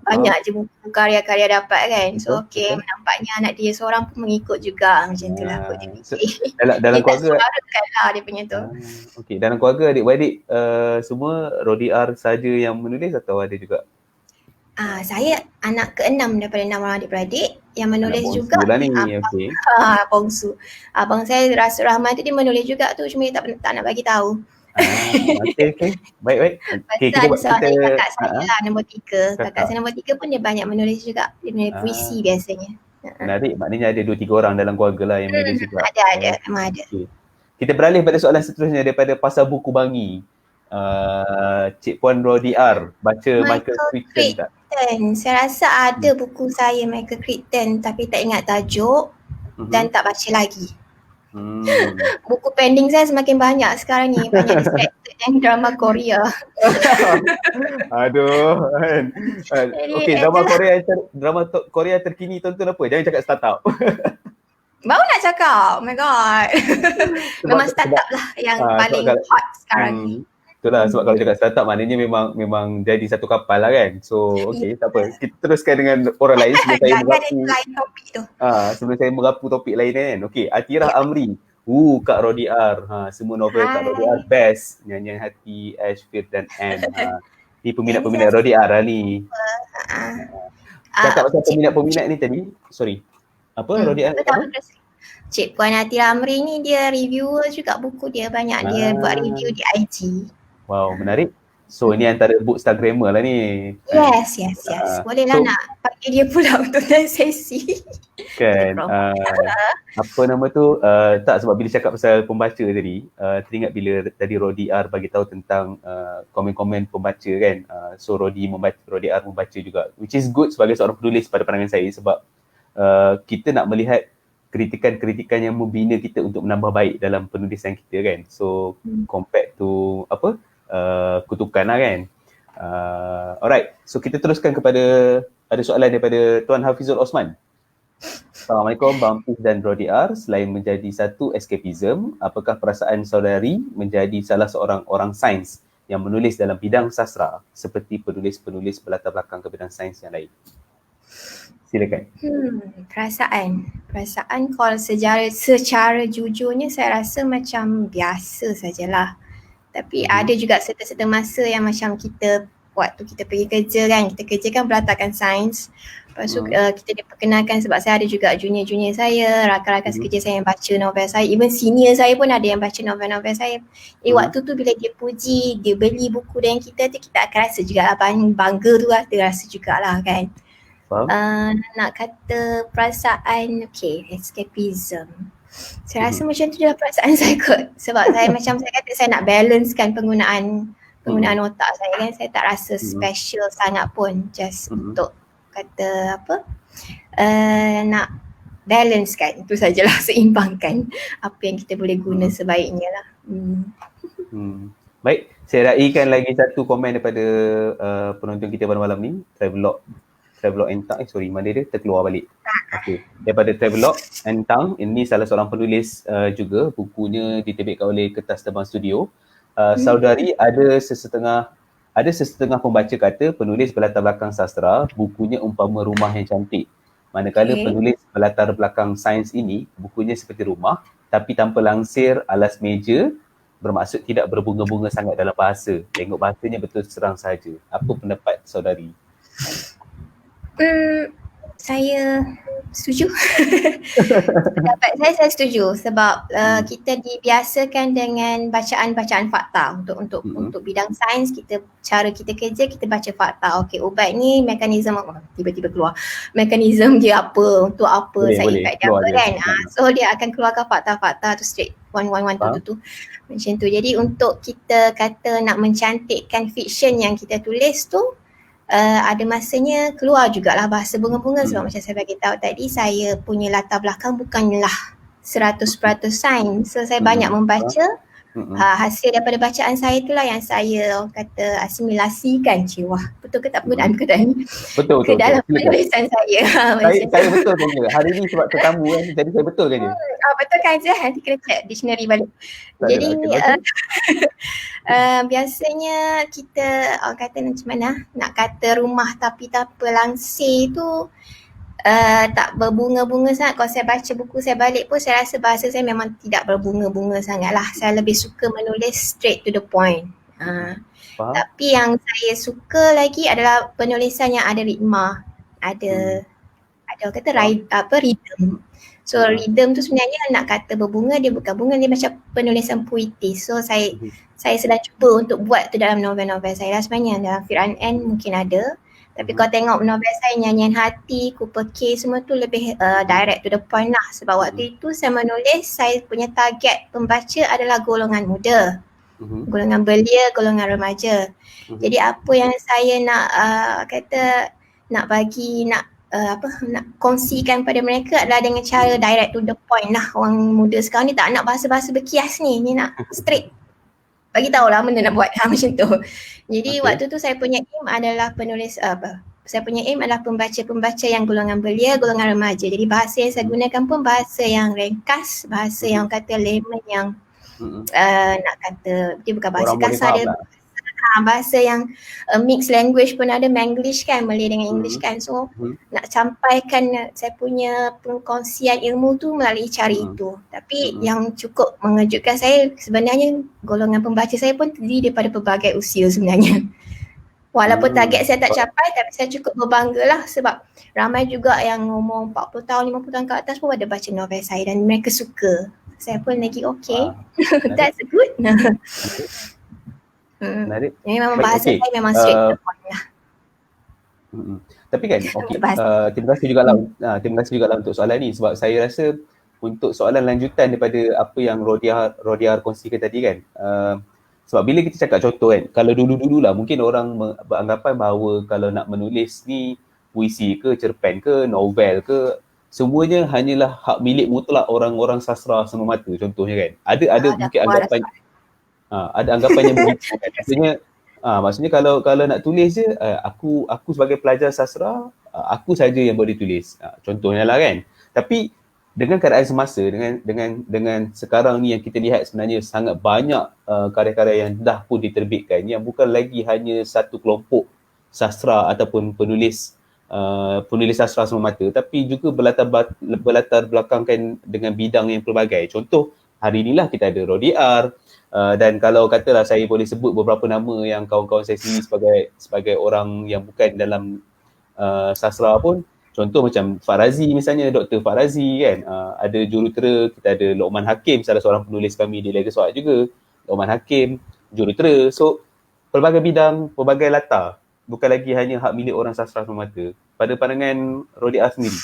banyak je buku karya-karya dapat kan. So nampaknya anak dia seorang pun mengikut juga macam tu lah kot dia fikir. Dalam dia keluarga tak suarakan lah dia punya tu. Dalam keluarga adik-beradik semua Rodi R saja yang menulis atau ada juga? Saya anak ke-6 daripada 6 orang adik-beradik yang menulis juga. Bongsu. Abang saya Rasul Rahman tu dia menulis juga tu, cuma dia tak nak bagi tahu. Okay. Baik. Pasal soalan kakak saya lah nombor 3. Kakak saya nombor 3 pun dia banyak menulis juga. Dia menulis puisi biasanya. Menarik, maknanya ada 2-3 orang dalam keluarga lah yang menulis juga. Ada, memang ada. Kita beralih pada soalan seterusnya daripada Pasar Buku Bangi. Cik Puan Rodi R baca Michael Crichton tak? Saya rasa ada buku saya Michael Crichton tapi tak ingat tajuk dan tak baca lagi. Buku pending saya semakin banyak sekarang ni, banyak distracted dengan drama Korea. Aduh kan. Okey, drama Korea terkini tonton apa? Jangan cakap startup. Baru nak cakap, oh my god. Memang startup lah yang paling hot sekarang ni. Itulah sebab kalau cakap startup maknanya memang jadi satu kapal lah kan. So tak apa. Kita teruskan dengan orang lain sebelum saya merapu topik tu. Sebelum saya merapu topik lain kan. Okey, Atirah Amri. Kak Rodi R. Semua novel Kak Rodi R best. Nyanyian Hati, Ash, Fir dan Anne. Ni peminat-peminat Rodi R lah ni. Cakap pasal peminat-peminat ni tadi. Sorry. Apa Rodi R? Cik Puan Atirah Amri ni dia reviewer juga buku dia. Banyak dia buat review di IG. Wow, menarik. So ini antara bookstagrammer lah ni. Yes. Bolehlah nak panggil dia pula untuk sesi. Kan. Apa nama tu? Tak, sebab bila cakap pasal pembaca tadi, teringat bila tadi Rodi R bagi tahu tentang komen-komen pembaca kan. So Rodi R membaca juga. Which is good sebagai seorang penulis pada pandangan saya sebab kita nak melihat kritikan-kritikan yang membina kita untuk menambah baik dalam penulisan kita kan. So compared to kutukan lah kan. Alright, so kita teruskan kepada ada soalan daripada Tuan Hafizul Osman. Assalamualaikum Bang Pis dan Rodi R. Selain menjadi satu escapism, apakah perasaan saudari menjadi salah seorang orang sains yang menulis dalam bidang sastra seperti penulis-penulis berlatar belakang ke bidang sains yang lain? Silakan. Perasaan kalau secara jujurnya saya rasa macam biasa sajalah. Tapi ada juga serta-serta masa yang macam kita waktu kita pergi kerja kan, kita kerja kan berlatarkan sains. Lepas tu kita diperkenalkan sebab saya ada juga junior-junior saya, rakan-rakan sekerja saya yang baca novel saya. Even senior saya pun ada yang baca novel-novel saya. Waktu tu bila dia puji, dia beli buku dengan kita tu, kita akan rasa juga bangga tu lah, terasa jugalah kan. Nak kata perasaan, escapism. Saya rasa macam tu je perasaan saya kot. Sebab saya macam saya kata saya nak balancekan penggunaan otak saya kan. Saya tak rasa special sangat pun, just untuk kata apa, nak balancekan, itu sajalah, seimbangkan apa yang kita boleh guna sebaiknya lah. Baik, saya raikan lagi satu komen daripada penonton kita pada malam ni, Travelog Entang, mana dia terkeluar balik. Okey, daripada Travelog Entang, ini salah seorang penulis juga, bukunya diterbitkan oleh Kertas Terbang Studio. Saudari, ada sesetengah pembaca kata penulis berlatar belakang sastra, bukunya umpama rumah yang cantik. Manakala penulis berlatar belakang sains ini, bukunya seperti rumah tapi tanpa langsir, alas meja, bermaksud tidak berbunga-bunga sangat dalam bahasa. Tengok bahasanya betul serang sahaja. Apa pendapat saudari? Saya setuju. Pendapat saya setuju sebab kita dibiasakan dengan bacaan-bacaan fakta untuk bidang sains. Cara kita kerja, kita baca fakta. Okey, ubat ni mekanisme tiba-tiba keluar. Mekanisme dia apa, untuk apa, side effect dia apa kan. So dia akan keluarkan fakta-fakta tu straight. One, tu. Macam tu. Jadi untuk kita kata nak mencantikkan fiction yang kita tulis tu, ada masanya keluar jugalah bahasa bunga-bunga sebab macam saya bagi tahu tadi, saya punya latar belakang bukanlah 100% sains. So saya banyak membaca, hasil daripada bacaan saya itulah yang saya kata asimilasikan. Betul ke tak penggunaan perkataan ni? Betul. Ke dalam penulisan saya. Saya betul saja. Hari ni sebab tetamu kan, jadi saya betul saja. Betul kan je, nanti kena check dictionary balik. Jadi biasanya kita kata macam mana, nak kata rumah tapi tanpa langsir tu tak berbunga-bunga sangat. Kalau saya baca buku saya balik pun, saya rasa bahasa saya memang tidak berbunga-bunga sangat lah. Saya lebih suka menulis straight to the point. Tapi yang saya suka lagi adalah penulisan yang ada ritma, ada kata rhythm. So rhythm tu sebenarnya nak kata berbunga, dia bukan bunga, dia macam penulisan puitis. So saya sedang cuba untuk buat tu dalam novel-novel saya lah sebenarnya. Dalam Firaun N mungkin ada. Tapi kalau tengok novel saya, Nyanyian Hati, Cooper K, semua tu lebih direct to the point lah. Sebab waktu itu saya menulis, saya punya target pembaca adalah golongan muda, golongan belia, golongan remaja. Jadi apa yang saya nak nak kongsikan pada mereka adalah dengan cara direct to the point lah. Orang muda sekarang ni tak nak bahasa-bahasa berkias ni nak straight. Bagi tahulah benda nak buat macam tu. Jadi waktu tu saya punya aim adalah pembaca yang golongan belia, golongan remaja. Jadi bahasa yang saya gunakan pun bahasa yang ringkas, bahasa yang kata layman, yang nak kata dia bukan bahasa kasar, dia bahasa yang mixed language pun ada, Manglish kan, Malay dengan English kan. So nak sampaikan saya punya pengkongsian ilmu tu melalui cara itu. Tapi yang cukup mengejutkan saya sebenarnya, golongan pembaca saya pun terdiri daripada pelbagai usia sebenarnya. Walaupun target saya tak capai, tapi saya cukup berbangga lah sebab ramai juga yang umur 40 tahun, 50 tahun ke atas pun ada baca novel saya dan mereka suka. Saya pun lagi that's good. Memang bahasa saya memang straight to the point lah. Tapi kan, terima kasih juga lah untuk soalan ni, sebab saya rasa untuk soalan lanjutan daripada apa yang Rodiar kongsikan tadi kan, sebab bila kita cakap contoh kan, kalau dulu-dulu lah mungkin orang beranggapan bahawa kalau nak menulis ni puisi ke, cerpen ke, novel ke, semuanya hanyalah hak milik mutlak orang-orang sastra semata, contohnya kan. Ada mungkin anggapan ada anggapan yang begitu kan. Maksudnya kalau nak tulis je, aku sebagai pelajar sastra, aku saja yang boleh tulis. Contohnya lah kan. Tapi dengan keadaan semasa, dengan sekarang ni yang kita lihat sebenarnya sangat banyak karya-karya yang dah pun diterbitkan yang bukan lagi hanya satu kelompok sastra ataupun penulis sastra semata, tapi juga berlatar belakangkan dengan bidang yang pelbagai. Contoh, hari inilah kita ada Rodiar, dan kalau katalah saya boleh sebut beberapa nama yang kawan-kawan saya sendiri sebagai orang yang bukan dalam sastra pun, contoh macam Farazi misalnya, Dr. Farazi kan, ada jurutera, kita ada Lokman Hakim, salah seorang penulis kami di Legaswat juga, Lokman Hakim, jurutera. So pelbagai bidang, pelbagai latar, bukan lagi hanya hak milik orang sastra semata. Pada pandangan Rodiar sendiri,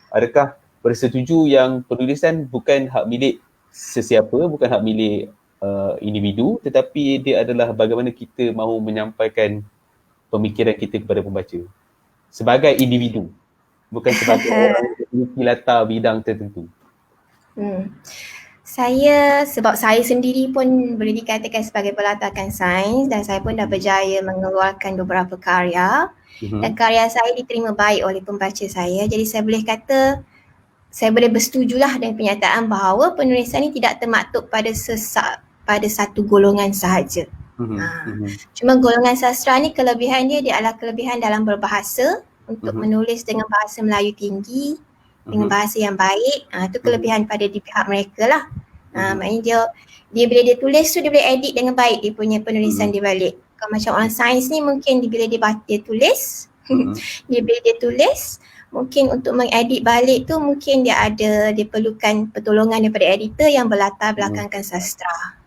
adakah bersetuju yang penulisan bukan hak milik sesiapa, bukan hak milik individu, tetapi dia adalah bagaimana kita mahu menyampaikan pemikiran kita kepada pembaca sebagai individu, bukan sebagai orang yang memiliki latar bidang tertentu. Sebab saya sendiri pun boleh dikatakan sebagai berlatarkan sains dan saya pun dah berjaya mengeluarkan beberapa karya dan karya saya diterima baik oleh pembaca saya. Jadi saya boleh kata, saya boleh bersetujulah dengan penyataan bahawa penulisan ini tidak termaktub pada satu golongan sahaja. Cuma golongan sastra ni kelebihan dia adalah kelebihan dalam berbahasa, untuk menulis dengan bahasa Melayu tinggi, dengan bahasa yang baik. Itu kelebihan pada di pihak mereka lah. Maknanya dia bila dia tulis tu dia boleh edit dengan baik dia punya penulisan di balik. Kalau macam orang sains ni mungkin bila dia tulis, bila dia tulis mungkin untuk mengedit balik tu mungkin dia perlukan pertolongan daripada editor yang berlatar belakangkan sastra.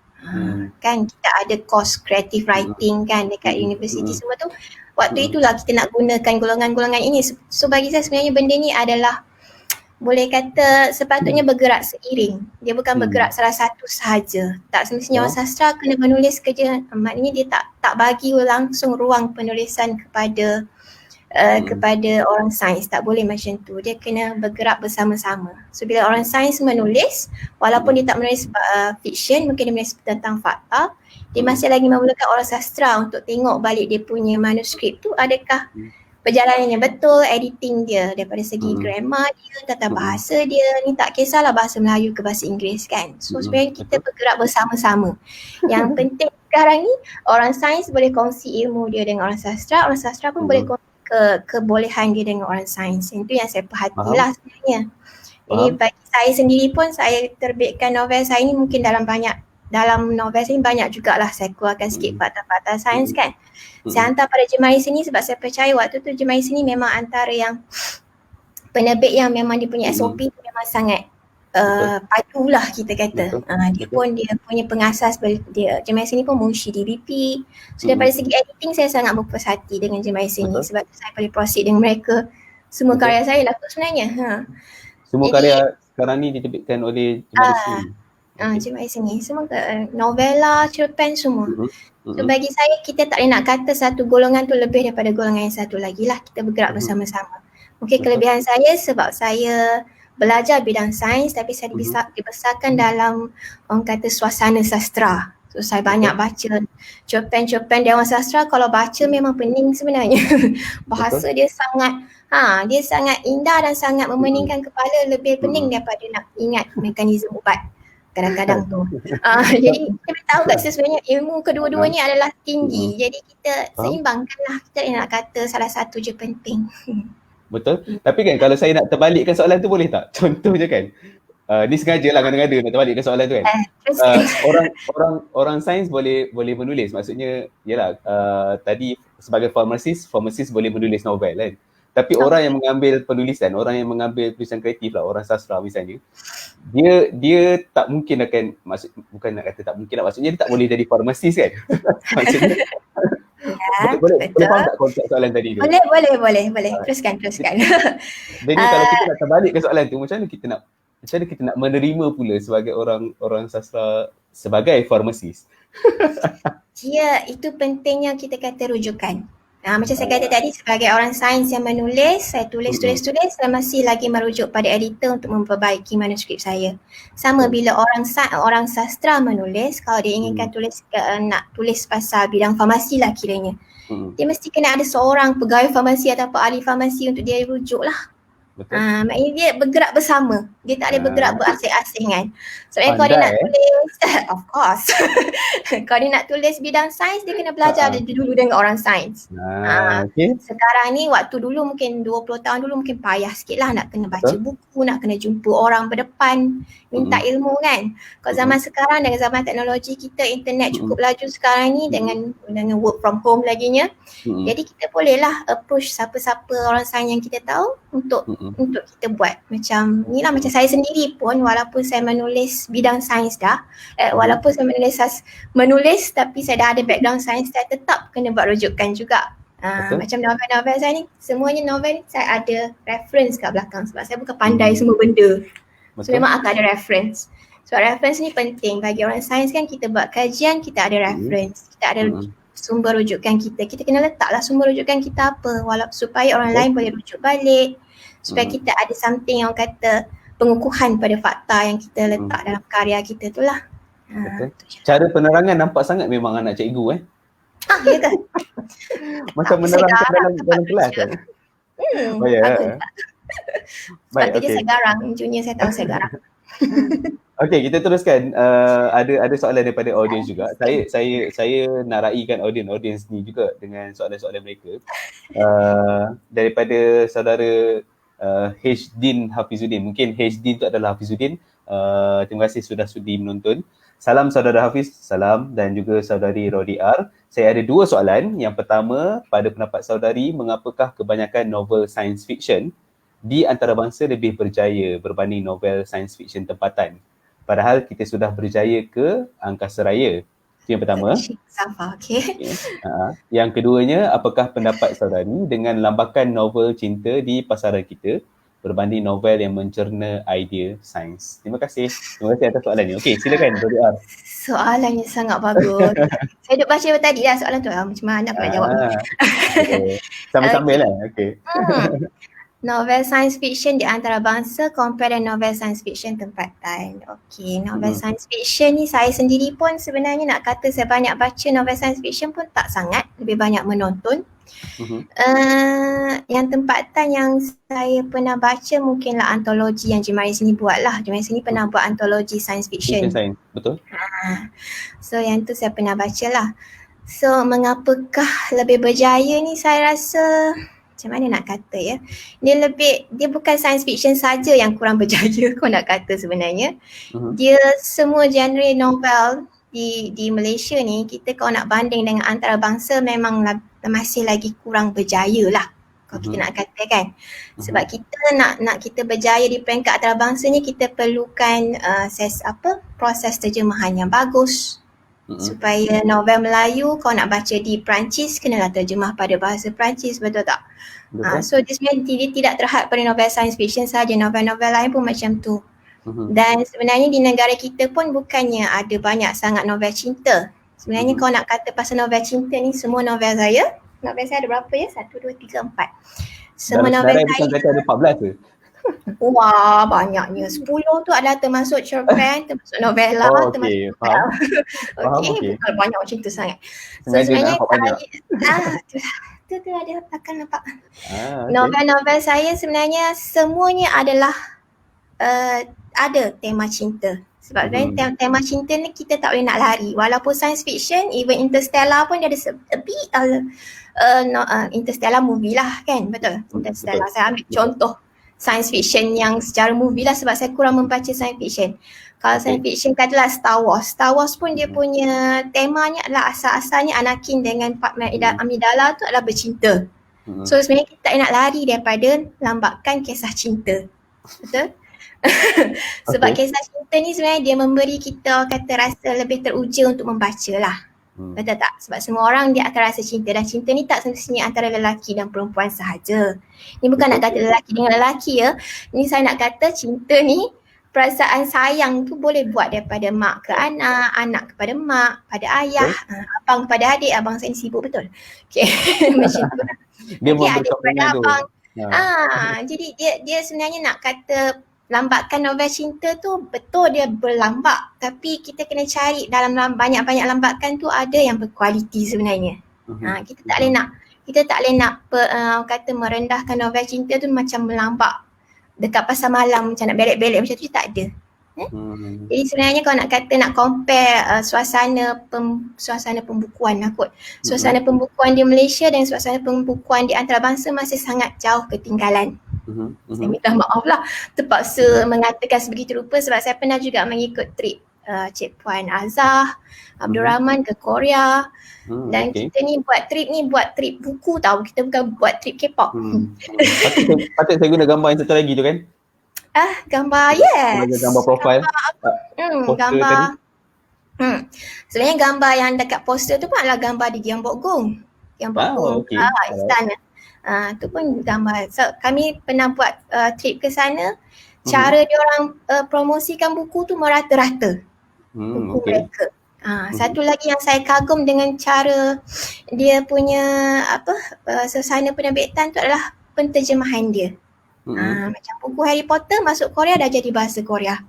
Kan kita ada course creative writing kan dekat universiti semua tu. Waktu itulah kita nak gunakan golongan-golongan ini. So bagi saya sebenarnya benda ni adalah boleh kata sepatutnya bergerak seiring. Dia bukan bergerak salah satu sahaja. Tak semestinya orang sastra kena menulis kerja. Maknanya dia tak bagi langsung ruang penulisan kepada orang sains. Tak boleh macam tu. Dia kena bergerak bersama-sama. So bila orang sains menulis, walaupun dia tak menulis fiction, mungkin dia menulis tentang fakta, dia masih lagi memerlukan orang sastra untuk tengok balik dia punya manuskrip tu adakah perjalanannya betul, editing dia daripada segi grammar dia, tata bahasa dia, ni tak kisahlah bahasa Melayu ke bahasa Inggeris kan. So sebenarnya kita bergerak bersama-sama. Yang penting sekarang ni orang sains boleh kongsi ilmu dia dengan orang sastra pun boleh kongsi kebolehan dia dengan orang sains. Itu yang saya perhatilah sebenarnya. Jadi bagi saya sendiri pun saya terbitkan novel saya ni mungkin dalam novel saya ni banyak jugalah saya keluarkan sikit fakta-fakta sains kan. Saya hantar pada jemaah sini sebab saya percaya waktu tu jemaah sini memang antara yang penerbit yang memang dia punya SOP tu memang sangat padulah kita kata. Dia punya pengasas dia jemaah sini pun munshi DBP. So daripada segi editing saya sangat berpuas hati dengan jemaah sini sebab tu saya boleh proceed dengan mereka. Semua karya saya lah sebenarnya. Semua karya sekarang ni diterbitkan oleh jemaah sini. Jemaah sini semua novela, cerpen semua. So bagi saya kita tak boleh nak kata satu golongan tu lebih daripada golongan yang satu lagi lah. Kita bergerak bersama-sama. Mungkin kelebihan saya sebab saya belajar bidang sains tapi saya dibesarkan dalam orang kata suasana sastra. So saya banyak baca cerpen-cerpen Dewan Sastra. Kalau baca memang pening sebenarnya. Bahasa dia sangat indah dan sangat memeningkan kepala, lebih pening daripada nak ingat mekanisme ubat kadang-kadang tu. Jadi kita tahu kat sebenarnya ilmu kedua-duanya adalah tinggi. Jadi kita seimbangkanlah. Kita nak kata salah satu je penting. Betul. Tapi kan kalau saya nak terbalikkan soalan tu boleh tak? Contohnya kan. Ni sengaja lah ngada-ngada nak terbalikkan soalan tu kan. Orang sains boleh menulis. Maksudnya yalah tadi sebagai pharmacist boleh menulis novel kan. Tapi orang yang mengambil penulisan, orang yang mengambil tulisan kreatif lah, orang sastra misalnya, dia tak mungkin akan, bukan nak kata tak mungkin lah, maksudnya dia tak boleh jadi farmasis kan. Maksudnya boleh faham tak konsep soalan tadi tu? Boleh. Teruskan. Jadi kalau kita nak terbalik ke soalan tu, macam mana kita nak menerima pula sebagai orang sastra sebagai farmasis? Ya, itu pentingnya kita kata rujukan. Macam saya kata tadi, sebagai orang sains yang menulis, saya tulis, saya masih lagi merujuk pada editor untuk memperbaiki manuskrip saya. Sama bila orang sastra menulis, kalau dia inginkan nak tulis pasal bidang farmasi lah kiranya, dia mesti kena ada seorang pegawai farmasi atau ahli farmasi untuk dia rujuk lah. Maknanya dia bergerak bersama. Dia tak boleh bergerak berasing-asingan. Sebenarnya kalau dia nak tulis, of course. Kalau dia nak tulis bidang sains, dia kena belajar dulu dengan orang sains. Sekarang ni waktu dulu mungkin 20 tahun dulu mungkin payah sikit lah nak kena baca buku, nak kena jumpa orang berdepan, minta ilmu kan. Kalau zaman sekarang dengan zaman teknologi kita, internet cukup laju sekarang ni dengan work from home laginya. Jadi kita bolehlah approach siapa-siapa orang sains yang kita tahu untuk kita buat macam ni lah. Macam saya sendiri pun walaupun saya menulis bidang sains dah, walaupun saya menulis tapi saya dah ada background sains, saya tetap kena buat rujukan juga. Betul. Macam novel-novel saya ni, semuanya novel ni saya ada reference kat belakang sebab saya bukan pandai semua benda. So Betul. memang akan ada reference. Sebab reference ni penting bagi orang sains kan, kita buat kajian, kita ada reference, kita ada sumber rujukan kita. Kita kena letaklah sumber rujukan kita apa, walaupun supaya orang lain boleh rujuk balik, supaya kita ada something yang kata pengukuhan pada fakta yang kita letak dalam karya kita tu lah. Betul. Cara penerangan nampak sangat memang anak cikgu Ya ke? macam menerangkan dalam kelas kan? Oh ya. Sebab tu saya garang, junior saya tahu saya garang. Okey, kita teruskan. Ada soalan daripada audiens juga. Saya nak raikan audiens ni juga dengan soalan-soalan mereka. Daripada saudara H-Din Hafizuddin. Mungkin H-Din tu adalah Hafizuddin. Terima kasih sudah sudi menonton. Salam saudara Hafiz, salam, dan juga saudari Rodi R. Saya ada 2 soalan. Yang pertama, pada pendapat saudari, mengapakah kebanyakan novel science fiction di antarabangsa lebih berjaya berbanding novel science fiction tempatan? Padahal kita sudah berjaya ke angkasa raya. Itu yang pertama. Yang keduanya, apakah pendapat saudari dengan lambakan novel cinta di pasaran kita berbanding novel yang mencerna idea sains? Terima kasih. Terima kasih atas soalan ni. Okey, silakan Rodi R. Soalannya sangat bagus. Saya duk baca tadi dah soalan tu. Macam mana aku nak jawab ni? Sama-sama lah. Okey. Novel science fiction di antarabangsa compare dengan novel science fiction tempatan. Okey, novel science fiction ni saya sendiri pun sebenarnya nak kata saya banyak baca novel science fiction pun tak sangat, lebih banyak menonton. Yang tempatan yang saya pernah baca mungkinlah antologi yang Jemari sini buat lah. Jemari sini pernah buat antologi science fiction. Betul. So yang tu saya pernah baca lah. So mengapakah lebih berjaya ni, saya rasa macam mana nak kata ya, dia bukan science fiction saja yang kurang berjaya kau nak kata sebenarnya. Dia semua genre novel di Malaysia ni, kita kalau nak banding dengan antarabangsa memang masih lagi kurang berjaya lah kalau kita nak kata kan. Sebab kita nak kita berjaya di peringkat antarabangsa ni, kita perlukan proses terjemahan yang bagus. Supaya novel Melayu kau nak baca di Perancis, kenalah terjemah pada bahasa Perancis, betul tak? So dia sebenarnya dia tidak terhad pada novel science fiction saja, novel-novel lain pun macam tu. Dan sebenarnya di negara kita pun bukannya ada banyak sangat novel cinta. Sebenarnya kau nak kata pasal novel cinta ni, semua novel saya ada berapa ya? 1, 2, 3, 4. Semua novel saya kata ada 14 ke? Wah, banyaknya. 10 tu adalah termasuk cerpen, termasuk novela, termasuk novela. Okey, bukan banyak cinta sangat. So sebenarnya tu ada akan nampak. Novel-novel saya sebenarnya semuanya adalah ada tema cinta. Sebab sebenarnya tema cinta ni kita tak boleh nak lari. Walaupun science fiction, even Interstellar pun dia ada a bit Interstellar movie lah kan, betul? Interstellar saya ambil contoh science fiction yang secara movie lah sebab saya kurang membaca science fiction. Kalau science fiction katalah Star Wars. Star Wars pun dia punya temanya adalah asal-asalnya Anakin dengan Padme Amidala tu adalah bercinta. So sebenarnya kita tak nak lari daripada lambakan kisah cinta. Betul? Sebab kisah cinta ni sebenarnya dia memberi kita kata rasa lebih teruja untuk membaca lah. Betul tak? Sebab semua orang dia akan rasa cinta, dan cinta ni tak semestinya antara lelaki dan perempuan sahaja. Ni bukan nak kata lelaki dengan lelaki ya. Ni saya nak kata cinta ni, perasaan sayang tu boleh buat daripada mak ke anak, anak kepada mak, pada ayah, abang kepada adik. Abang saya ni sibuk betul. Okay. Macam tu. Dia adik kepada abang. Jadi dia sebenarnya nak kata lambakan novel cinta tu betul dia berlambak, tapi kita kena cari dalam banyak-banyak lambakan tu ada yang berkualiti sebenarnya. Kita tak boleh nak kata merendahkan novel cinta tu macam melambak dekat pasar malam macam nak belek-belek macam tu, tak ada. Jadi sebenarnya kalau nak kata nak compare suasana pembukuan lah kot. Suasana pembukuan di Malaysia dan suasana pembukuan di antarabangsa masih sangat jauh ketinggalan. Saya minta maaf lah terpaksa mengatakan sebegitu rupa sebab saya pernah juga mengikut trip Cik Puan Azah, Abdul Rahman ke Korea. Dan kita ni buat trip buku tau, kita bukan buat trip K-pop. Patut saya guna gambar yang satu lagi tu kan? Gambar yes. Gambar profile. Gambar. Sebenarnya gambar yang dekat poster tu pun adalah gambar di Giam Bok Gong. yang berhubung okey. istana. Tu pun gambar. So kami pernah buat trip ke sana. Cara dia orang promosikan buku tu merata-rata. Buku mereka. Satu lagi yang saya kagum dengan cara dia punya suasana penerbitan tu adalah penterjemahan dia. Macam buku Harry Potter masuk Korea dah jadi bahasa Korea.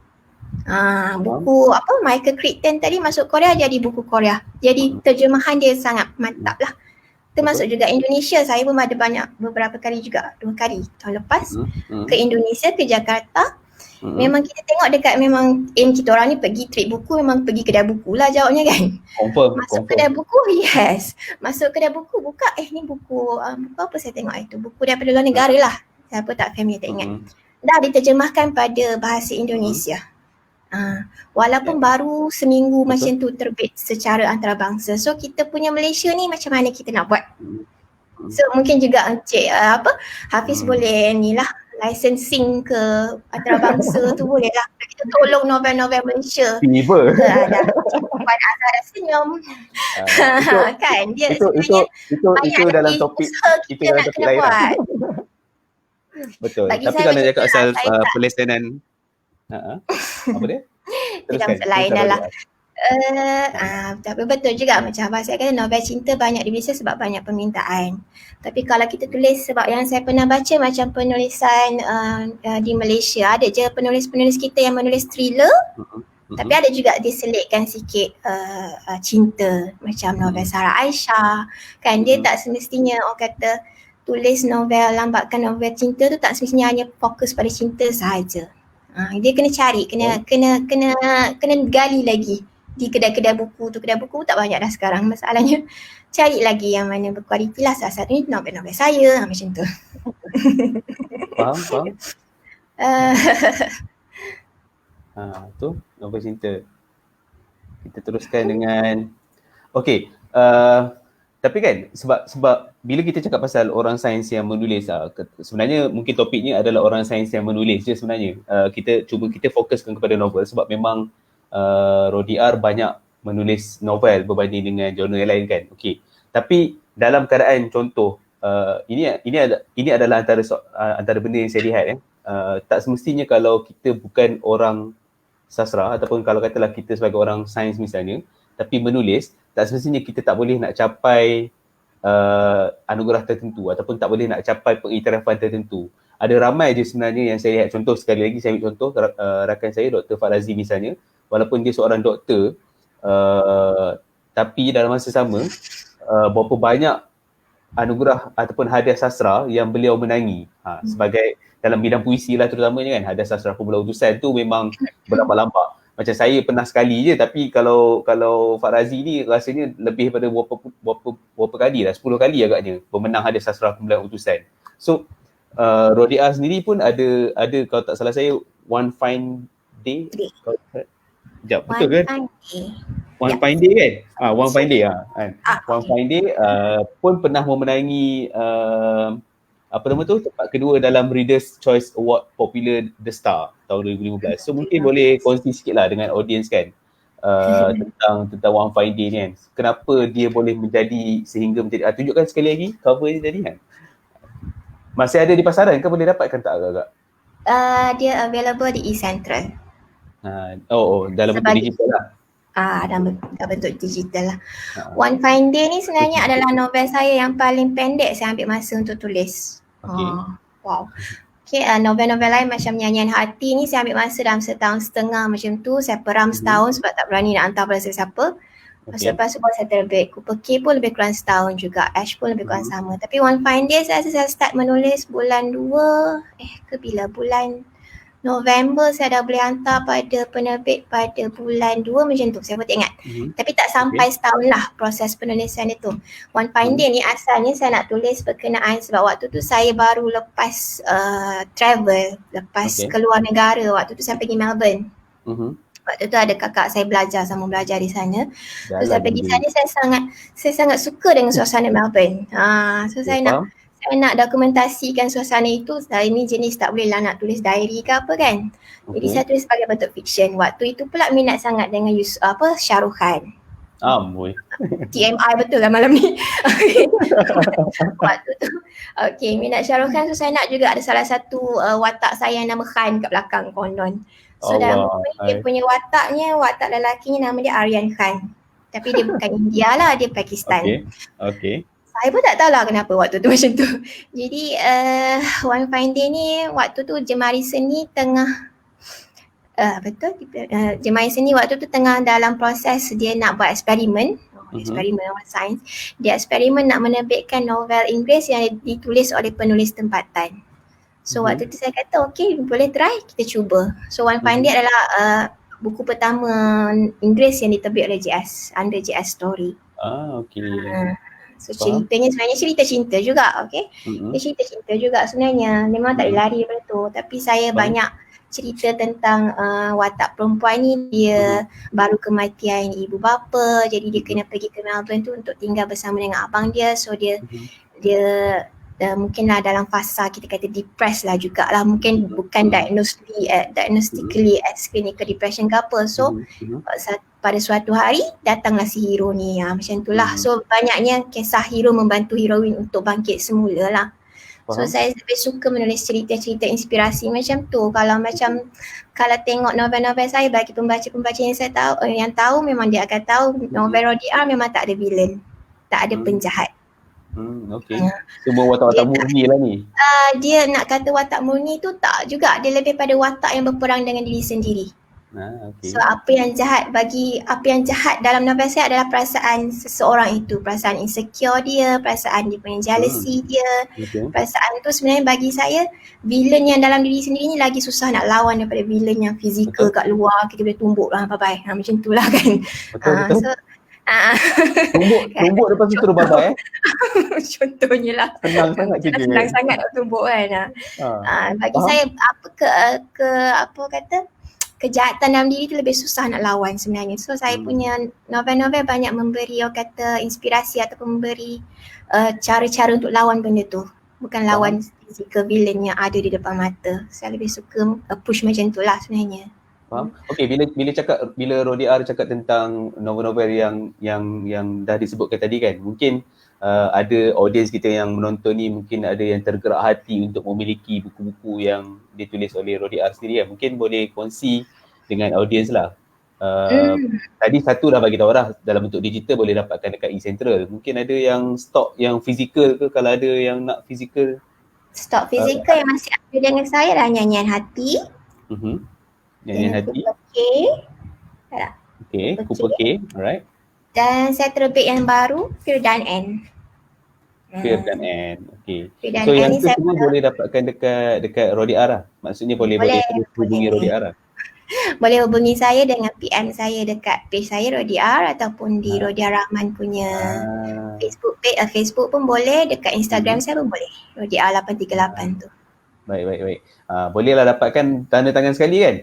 Buku Michael Crichton tadi masuk Korea jadi buku Korea. Jadi terjemahan dia sangat mantap lah. Termasuk juga Indonesia, saya pun ada beberapa kali juga, 2 kali tahun lepas ke Indonesia, ke Jakarta. Memang kita tengok dekat memang aim kita orang ni pergi trip buku, memang pergi kedai buku lah jawabnya kan. Masuk kedai buku, yes. Masuk kedai buku, buka ni buku apa saya tengok itu, buku daripada luar negara lah. Siapa tak familiar tak ingat. Dah diterjemahkan pada bahasa Indonesia. Walaupun baru seminggu macam tu terbit secara antarabangsa. So kita punya Malaysia ni macam mana kita nak buat? So mungkin juga Encik Hafiz boleh ni lah licensing ke antarabangsa tu boleh lah. Kita tolong novel-novel Malaysia. Tiba. Puan Azhar dah senyum. Kan dia sebenarnya itu dalam topik kita nak kena buat. Betul. Tapi kalau cakap asal pelaksanaan apa dia? Tidak masalah lain dah lah. Tapi betul juga macam abang saya kata, novel cinta banyak di Malaysia sebab banyak permintaan. Tapi kalau kita tulis, sebab yang saya pernah baca macam penulisan di Malaysia, ada je penulis-penulis kita yang menulis thriller, tapi ada juga diselitkan sikit cinta, macam novel Sarah Aisyah. Kan dia tak semestinya orang kata tulis novel, lambatkan novel cinta tu tak semestinya hanya fokus pada cinta sahaja. Dia kena cari, kena gali lagi di kedai-kedai buku tu. Kedai buku tak banyak dah sekarang. Masalahnya cari lagi yang mana berkualiti lah. Salah satu ni novel-novel saya macam tu. Faham? Tu novel cinta. Kita teruskan dengan tapi kan sebab bila kita cakap pasal orang sains yang menulis, sebenarnya mungkin topiknya adalah orang sains yang menulis je sebenarnya. Kita fokuskan kepada novel sebab memang Rodiar banyak menulis novel berbanding dengan genre yang lain kan. Tapi dalam keadaan contoh ini adalah antara benda yang saya lihat tak semestinya kalau kita bukan orang sastra ataupun kalau katalah kita sebagai orang sains misalnya tapi menulis, tak semestinya kita tak boleh nak capai anugerah tertentu ataupun tak boleh nak capai pengiktirafan tertentu. Ada ramai je sebenarnya yang saya lihat, contoh sekali lagi saya ambil contoh rakan saya Dr. Farazi misalnya, walaupun dia seorang doktor tapi dalam masa sama berapa banyak anugerah ataupun hadiah sastra yang beliau menangi sebagai dalam bidang puisi lah terutamanya kan. Hadiah sastra Pemuda Utusan tu memang berlampak-lampak. Macam saya pernah sekali je, tapi kalau Farazi ni rasanya lebih daripada berapa kali dah, 10 kali agaknya pemenang hadiah sastra Pemuda Utusan. So Rodiar sendiri pun ada kalau tak salah saya One Fine Day. Sekejap, betul kan? One Fine Day kan? One Fine Day kan. One Fine Day pun pernah memenangi tempat kedua dalam Reader's Choice Award Popular The Star tahun 2015. So mungkin boleh kongsi sikit lah dengan audience kan tentang One Fine Day ni kan. Kenapa dia boleh menjadi sehingga menjadi, tunjukkan sekali lagi cover ni tadi kan. Masih ada di pasaran ke, boleh dapatkan tak agak-agak? Dia available di eCentral. Dalam bentuk digital lah. Dalam bentuk digital lah. One Fine Day ni sebenarnya adalah novel saya yang paling pendek saya ambil masa untuk tulis. Wow. Novel-novel lain macam Nyanyian Hati ni saya ambil masa dalam 1.5 tahun macam tu. Saya peram setahun sebab tak berani nak hantar pada sesiapa. Lepas tu baru saya terbit. Cooper K pun lebih kurang setahun juga. Ash pun lebih kurang sama. Tapi One Fine Day saya start menulis bulan 2 bulan November saya dah boleh hantar pada penerbit pada bulan 2 macam tu, saya pun tak ingat. Tapi tak sampai setahun lah proses penulisan itu. One Fine Day ni asalnya saya nak tulis berkenaan sebab waktu tu saya baru lepas travel, keluar negara. Waktu tu saya pergi Melbourne. Waktu tu ada kakak saya sambung belajar di sana. So saya pergi sana, saya sangat suka dengan suasana Melbourne. So saya nak dokumentasikan suasana itu. Saya ni jenis tak boleh lah nak tulis diary ke apa kan. Jadi saya tulis sebagai bentuk fiction. Waktu itu pula minat sangat dengan Shah Rukh Khan. Amboi. TMI betul lah malam ni. Waktu tu. Okay, minat Shah Rukh Khan, so saya nak juga ada salah satu watak saya yang nama Khan kat belakang konon. So dalam buku ni dia punya watak lelakinya nama dia Aryan Khan. Tapi dia bukan India lah, dia Pakistan. Okay. Saya pun tak tahulah kenapa waktu tu macam tu. Jadi one fine day ni, waktu tu Jemari Seni tengah Jemari Seni waktu tu tengah dalam proses dia nak buat eksperimen. Eksperimen sains. Dia eksperimen nak menerbitkan novel Inggeris yang ditulis oleh penulis tempatan. So waktu tu saya kata okay, boleh try, kita cuba. So one fine day adalah buku pertama Inggeris yang diterbit oleh JS, under JS Story. So ceritanya sebenarnya cerita cinta juga, okay? Dia cerita cinta juga sebenarnya. Memang tak lari daripada tu. Tapi saya banyak cerita tentang watak perempuan ni, dia baru kematian ibu bapa, jadi dia kena pergi ke Melbourne tu untuk tinggal bersama dengan abang dia. So dia mungkinlah dalam fasa kita kata depressed lah jugalah, mungkin bukan diagnostically as clinical depression ke apa. So pada suatu hari datanglah si hero ni, macam itulah. So banyaknya kisah hero membantu heroin untuk bangkit semula lah. So saya lebih suka menulis cerita-cerita inspirasi macam tu. Kalau tengok novel-novel saya, bagi pembaca-pembaca yang tahu memang dia akan tahu novel Rodi R memang tak ada villain, tak ada penjahat. Semua watak-watak murni lah ni. Dia nak kata watak murni tu tak juga, dia lebih pada watak yang berperang dengan diri sendiri. So apa yang jahat dalam novel saya adalah perasaan seseorang itu, perasaan insecure dia, perasaan dia punya jealousy dia. Perasaan tu sebenarnya bagi saya, villain yang dalam diri sendiri ni lagi susah nak lawan daripada villain yang fizikal kat luar, kita boleh tumbuk lah bye-bye, macam tu lah kan. Betul. Tumbuk lepas tu terus bye-bye. Contohnya lah. Senang sangat nak tumbuk kan. Bagi saya kejahatan dalam diri tu lebih susah nak lawan sebenarnya. So saya punya novel-novel banyak memberi inspirasi ataupun memberi cara-cara untuk lawan benda tu. Bukan lawan physical villain yang ada di depan mata. Saya lebih suka push macam tu lah sebenarnya. Faham? Okay, bila Rodi R cakap tentang novel-novel yang dah disebutkan tadi kan, mungkin ada audience kita yang menonton ni mungkin ada yang tergerak hati untuk memiliki buku-buku yang ditulis oleh Rodi R sendiri kan. Mungkin boleh kongsi dengan audience lah. Tadi satu dah bagi tahu dah, dalam bentuk digital boleh dapatkan dekat eCentral. Mungkin ada yang stok yang fizikal ke, kalau ada yang nak fizikal? Stok fizikal yang masih ada dengan saya adalah Nyanyian Hati. Nyanyian Hati. Kupa K. Alright. Dan saya terbit yang baru, Fear dan End. Okay. So yang tu semua boleh dapatkan dekat Rodi R lah. Maksudnya boleh terus hubungi Rodi R lah. Boleh hubungi saya dengan PM saya dekat page saya Rodi R, ataupun di Rodi R Rahman punya Facebook page, Facebook pun boleh, dekat Instagram saya pun boleh. Rodi R 838 tu. Baik. Bolehlah dapatkan tanda tangan sekali kan?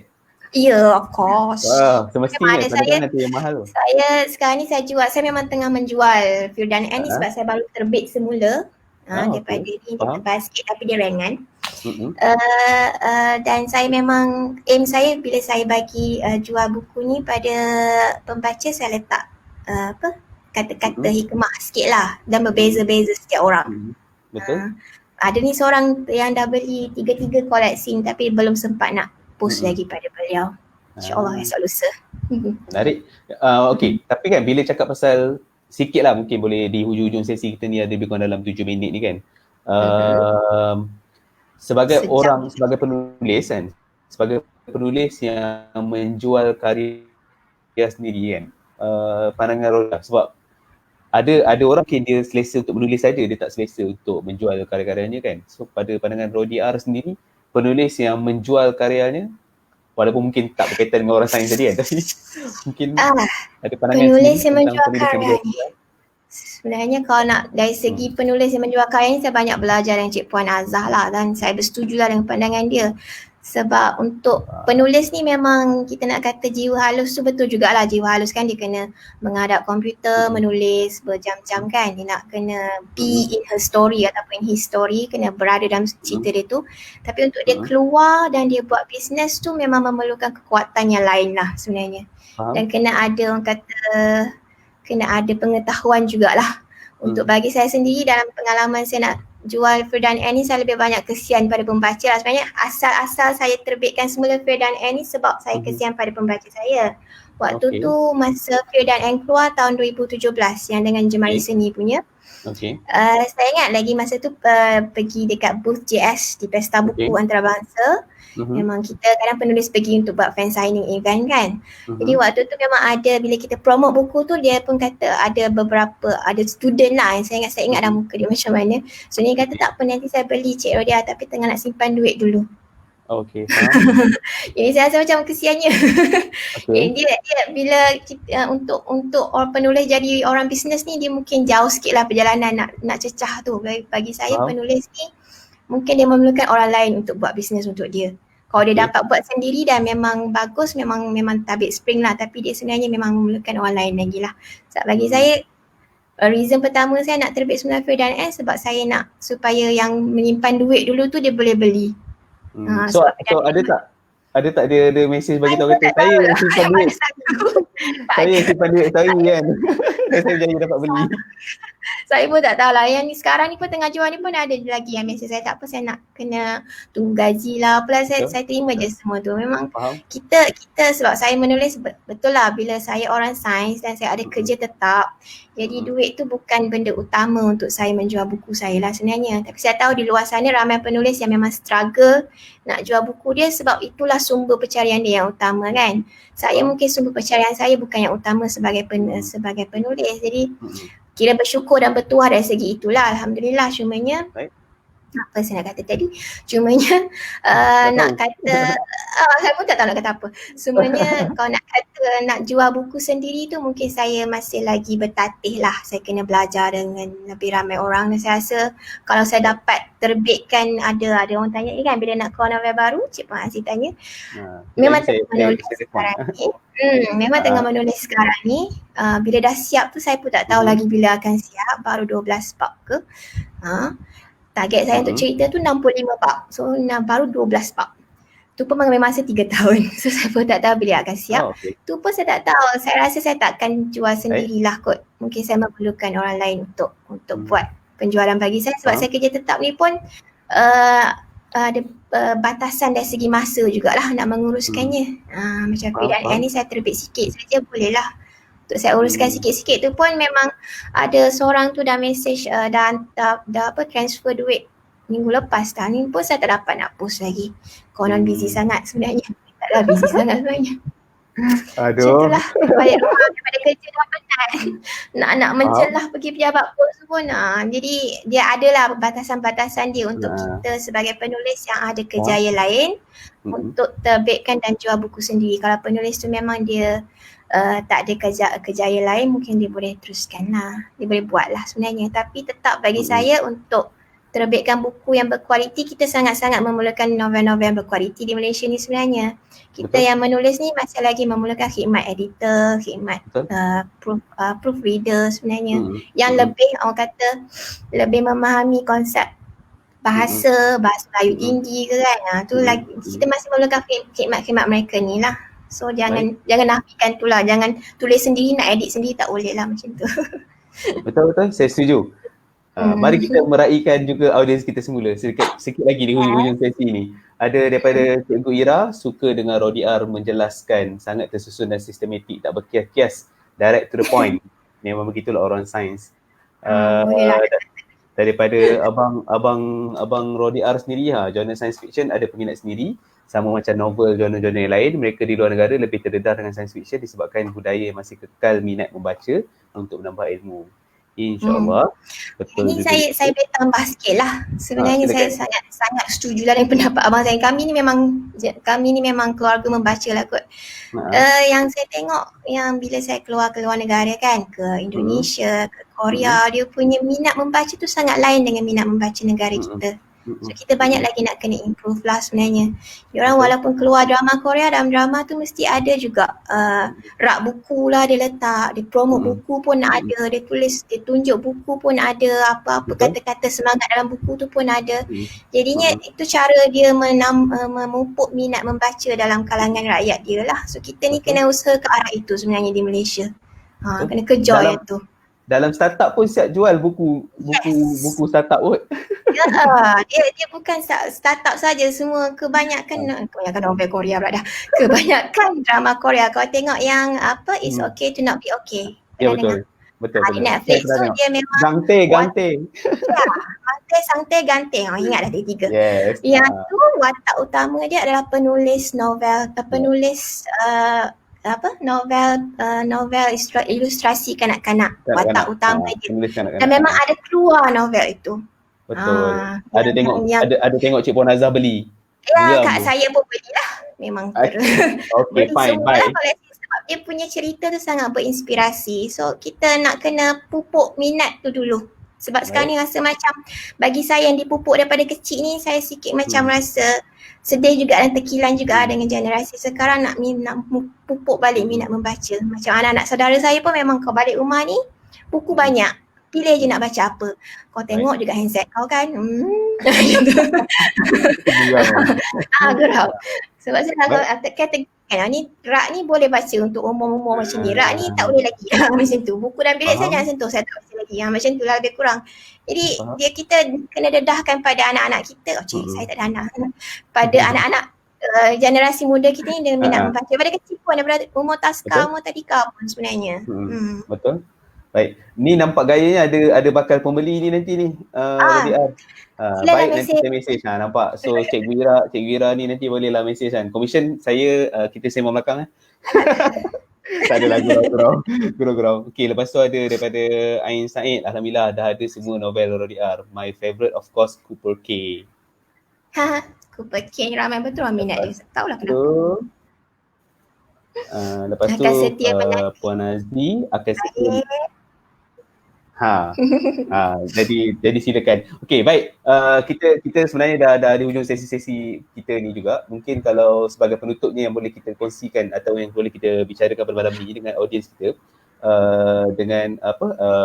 Ya, of course. Semestinya tanda tangan tu yang mahal. Saya sekarang ni saya memang tengah menjual Fear dan End ni sebab saya baru terbit semula. Daripada ni dia tebal sikit tapi dia ringan. Dan saya memang aim saya bila saya bagi jual buku ni pada pembaca, saya letak kata-kata hikmah sikit lah, dan berbeza-beza setiap orang. Betul. Ada ni seorang yang dah beli 3 koleksi tapi belum sempat nak post lagi pada beliau. InsyaAllah esok lusa. Menarik. Okay, tapi kan bila cakap pasal sikit lah, mungkin boleh di hujung-hujung sesi kita ni ada lebih kurang dalam 7 minit ni kan. Sebagai penulis kan, sebagai penulis yang menjual karya sendiri kan, pandangan Roda, sebab ada orang mungkin dia selesa untuk menulis saja, dia tak selesa untuk menjual karya-karyanya kan. So pada pandangan Rodi R sendiri, penulis yang menjual karyanya, walaupun mungkin tak berkaitan dengan orang sains tadi kan, tapi mungkin ada pandangan penulis yang menjual karyanya. Sebenarnya kalau nak dari segi penulis yang menjual karya ni, saya banyak belajar dengan Cik Puan Azah lah, dan saya bersetuju lah dengan pandangan dia. Sebab untuk penulis ni memang kita nak kata jiwa halus tu betul jugalah. Jiwa halus kan dia kena menghadap komputer, menulis berjam-jam kan. Dia nak kena be in her story ataupun in his story, kena berada dalam cerita dia tu. Tapi untuk dia keluar dan dia buat bisnes tu memang memerlukan kekuatan yang lain lah sebenarnya. Dan kena ada orang kata, kena ada pengetahuan jugalah. Untuk bagi saya sendiri dalam pengalaman saya nak jual Firdan Air ni, saya lebih banyak kesian pada pembaca lah. Sebenarnya asal-asal saya terbitkan semula Firdan Air ni sebab saya kesian pada pembaca saya. Waktu tu masa Firdan Air keluar tahun 2017 yang dengan Jemari Seni punya. Saya ingat lagi masa tu pergi dekat booth JS di Pesta Buku Antarabangsa. Memang kita kadang penulis pergi untuk buat fan signing event kan. Jadi waktu tu memang ada, bila kita promote buku tu, dia pun kata ada beberapa, ada student lah, saya ingat dah muka dia macam mana. So dia kata tak apa, nanti saya beli Cik Rodia tapi tengah nak simpan duit dulu. Jadi saya rasa macam kesiannya. Dia bila kita, untuk orang penulis jadi orang bisnes ni, dia mungkin jauh sikit lah perjalanan nak cecah tu. Bagi saya penulis ni mungkin dia memerlukan orang lain untuk buat bisnes untuk dia. Kalau dia dapat buat sendiri dan memang bagus, memang tabik spring lah, tapi dia sebenarnya memang memerlukan orang lain lagi lah. Sebab bagi saya, reason pertama saya nak terbit semula Firdan Air sebab saya nak supaya yang menyimpan duit dulu tu dia boleh beli. So ada tak dia mesej bagi tahu kata saya simpan duit. Saya simpan duit saya kan. Saya berjaya dapat beli. Saya pun tak tahu lah. Yang ni sekarang ni pun tengah jual ni pun ada lagi yang mesej saya. Tak apa, saya nak kena tunggu gaji lah. Apalah, saya terima je semua tu. Memang kita sebab saya menulis, betul lah bila saya orang sains dan saya ada kerja tetap. Jadi duit tu bukan benda utama untuk saya menjual buku saya lah sebenarnya. Tapi saya tahu di luar sana ramai penulis yang memang struggle nak jual buku dia sebab itulah sumber pencarian dia yang utama kan. Saya mungkin sumber pencarian saya bukan yang utama sebagai penulis. Jadi kira bersyukur dan bertuah dari segi itulah. Alhamdulillah. Cumanya apa saya nak kata tadi? Cumanya nak kata saya pun tak tahu nak kata apa. Cumanya kalau nak kata nak jual buku sendiri tu mungkin saya masih lagi bertatih lah. Saya kena belajar dengan lebih ramai orang dan saya rasa kalau saya dapat terbitkan, ada orang tanya kan bila nak keluar novel baru, Cik Puan Aziz tanya. Memang tengah menulis sekarang ni. Memang tengah menulis sekarang ni. Bila dah siap tu saya pun tak tahu lagi bila akan siap. Baru 12 bab ke. Target saya untuk cerita tu 65 bab. So baru 12 bab. Tu pun mengambil masa 3 tahun. So saya pun tak tahu bila akan siap. Tu pun saya tak tahu. Saya rasa saya takkan jual sendirilah kot. Mungkin saya memerlukan orang lain untuk buat penjualan bagi saya. Sebab saya kerja tetap ni pun ada batasan dari segi masa jugalah nak menguruskannya. Macam Firdan Air ni saya terbit sikit saja boleh lah. Untuk saya uruskan sikit-sikit tu pun memang ada seorang tu dah message dah transfer duit minggu lepas dah. Ni pun saya tak dapat nak post lagi. Konon busy sangat sebenarnya. Taklah busy sangat sebenarnya. Macam itulah. Balik rumah daripada kerja dah penat. Nak mencelah pergi pejabat pos pun. Jadi dia adalah batasan-batasan dia untuk kita sebagai penulis yang ada kerjaya lain untuk terbitkan dan jual buku sendiri. Kalau penulis tu memang dia tak ada kerjaya lain, mungkin dia boleh teruskan lah. Dia boleh buat lah sebenarnya. Tapi tetap bagi saya untuk terbitkan buku yang berkualiti, kita sangat-sangat memerlukan novel-novel yang berkualiti di Malaysia ni sebenarnya. Kita yang menulis ni masih lagi memerlukan khidmat editor, khidmat proofreader sebenarnya. Yang lebih orang kata lebih memahami konsep bahasa Melayu tinggi ke kan. Tu lagi kita masih memerlukan khidmat-khidmat mereka ni lah. So jangan nafikan tu lah. Jangan tulis sendiri, nak edit sendiri tak boleh lah macam tu. Betul-betul, saya setuju. Mari kita meraihkan juga audiens kita semula. Sikit lagi di hujung sesi ni. Ada daripada Cikgu Ira, suka dengan Rodiar menjelaskan, sangat tersusun dan sistematik, tak berkias-kias, direct to the point. Memang begitulah orang sains. Daripada abang Rodiar sendiri, genre science fiction ada peminat sendiri. Sama macam novel, genre-genre yang lain, mereka di luar negara lebih terdedah dengan science fiction disebabkan budaya yang masih kekal minat membaca untuk menambah ilmu. InsyaAllah. Betul. Ini saya boleh tambah sikit lah. Sebenarnya saya sangat setuju lah dengan pendapat abang saya. Kami ni memang keluarga membaca lah kot. Yang saya tengok yang bila saya keluar negara kan, ke Indonesia, ke Korea, dia punya minat membaca tu sangat lain dengan minat membaca negara kita. So kita banyak lagi nak kena improve lah sebenarnya. Diorang walaupun keluar drama Korea, dalam drama tu mesti ada juga rak buku lah dia letak, dia promote buku pun ada, dia tulis, dia tunjuk buku pun ada, apa-apa kata-kata semangat dalam buku tu pun ada. Jadinya itu cara dia memupuk minat membaca dalam kalangan rakyat dia lah. So kita ni kena usaha ke arah itu sebenarnya di Malaysia. Kena kejar yang tu. Dalam startup pun siap jual buku startup pun. Ya, dia bukan startup saja, semua kebanyakan novel Korea pula dah. Kebanyakan drama Korea. Kau tengok yang apa It's Okay to Not Be Okay. Ya, betul. Di Netflix tu dia memang Gante. Ya, Sangte Gante. Ingat dah dia 3. Yes. Yang tu watak utama dia adalah penulis novel, novel ilustrasi kanak-kanak. Watak utama dia. Dan memang ada keluar novel itu. Betul. Ada tengok Cik Puan Azhar beli. Ya, Kak saya pun belilah. Memang Okay, fine. Bye. Sebab dia punya cerita tu sangat berinspirasi. So kita nak kena pupuk minat tu dulu. Sebab sekarang ni rasa macam bagi saya yang dipupuk daripada kecil ni, saya sikit macam rasa sedih juga dan terkilan juga dengan generasi sekarang nak pupuk balik minat membaca. Macam anak-anak saudara saya pun memang kau balik rumah ni buku banyak. Pilih je nak baca apa. Kau tengok juga handset kau kan. Geram. Sebab saya kategori ni rak ni boleh baca untuk umur-umur macam ni. Rak ni tak boleh lagi. Macam tu. Buku dalam bilik saya jangan sentuh, saya tak baca lagi. Macam tu lah lebih kurang. Jadi kita kena dedahkan pada anak-anak kita. Saya tak ada anak. Pada anak-anak generasi muda kita ni dengan minat membaca. Daripada kecil pun, daripada umur taska, umur tadika pun sebenarnya. Betul. Baik. Ni nampak gayanya ada bakal pembeli ni nanti ni. RDR. Baik, nanti kita mesej. Nampak. So Cikgu Ira ni nanti bolehlah mesej kan. Commission saya kita sembang belakang tak ada lagi gurau-gurau. Okey, lepas tu ada daripada Ain Said. Alhamdulillah dah ada semua novel RDR. My favourite of course Cooper K. Cooper K ramai betul orang minat dia. Tahulah kenapa. Lepas tu Puan Azli akan setia. Jadi silakan. Okey, baik. Kita sebenarnya dah di hujung sesi-sesi kita ni juga. Mungkin kalau sebagai penutupnya yang boleh kita kongsikan atau yang boleh kita bicarakan pada malam ni dengan audiens kita dengan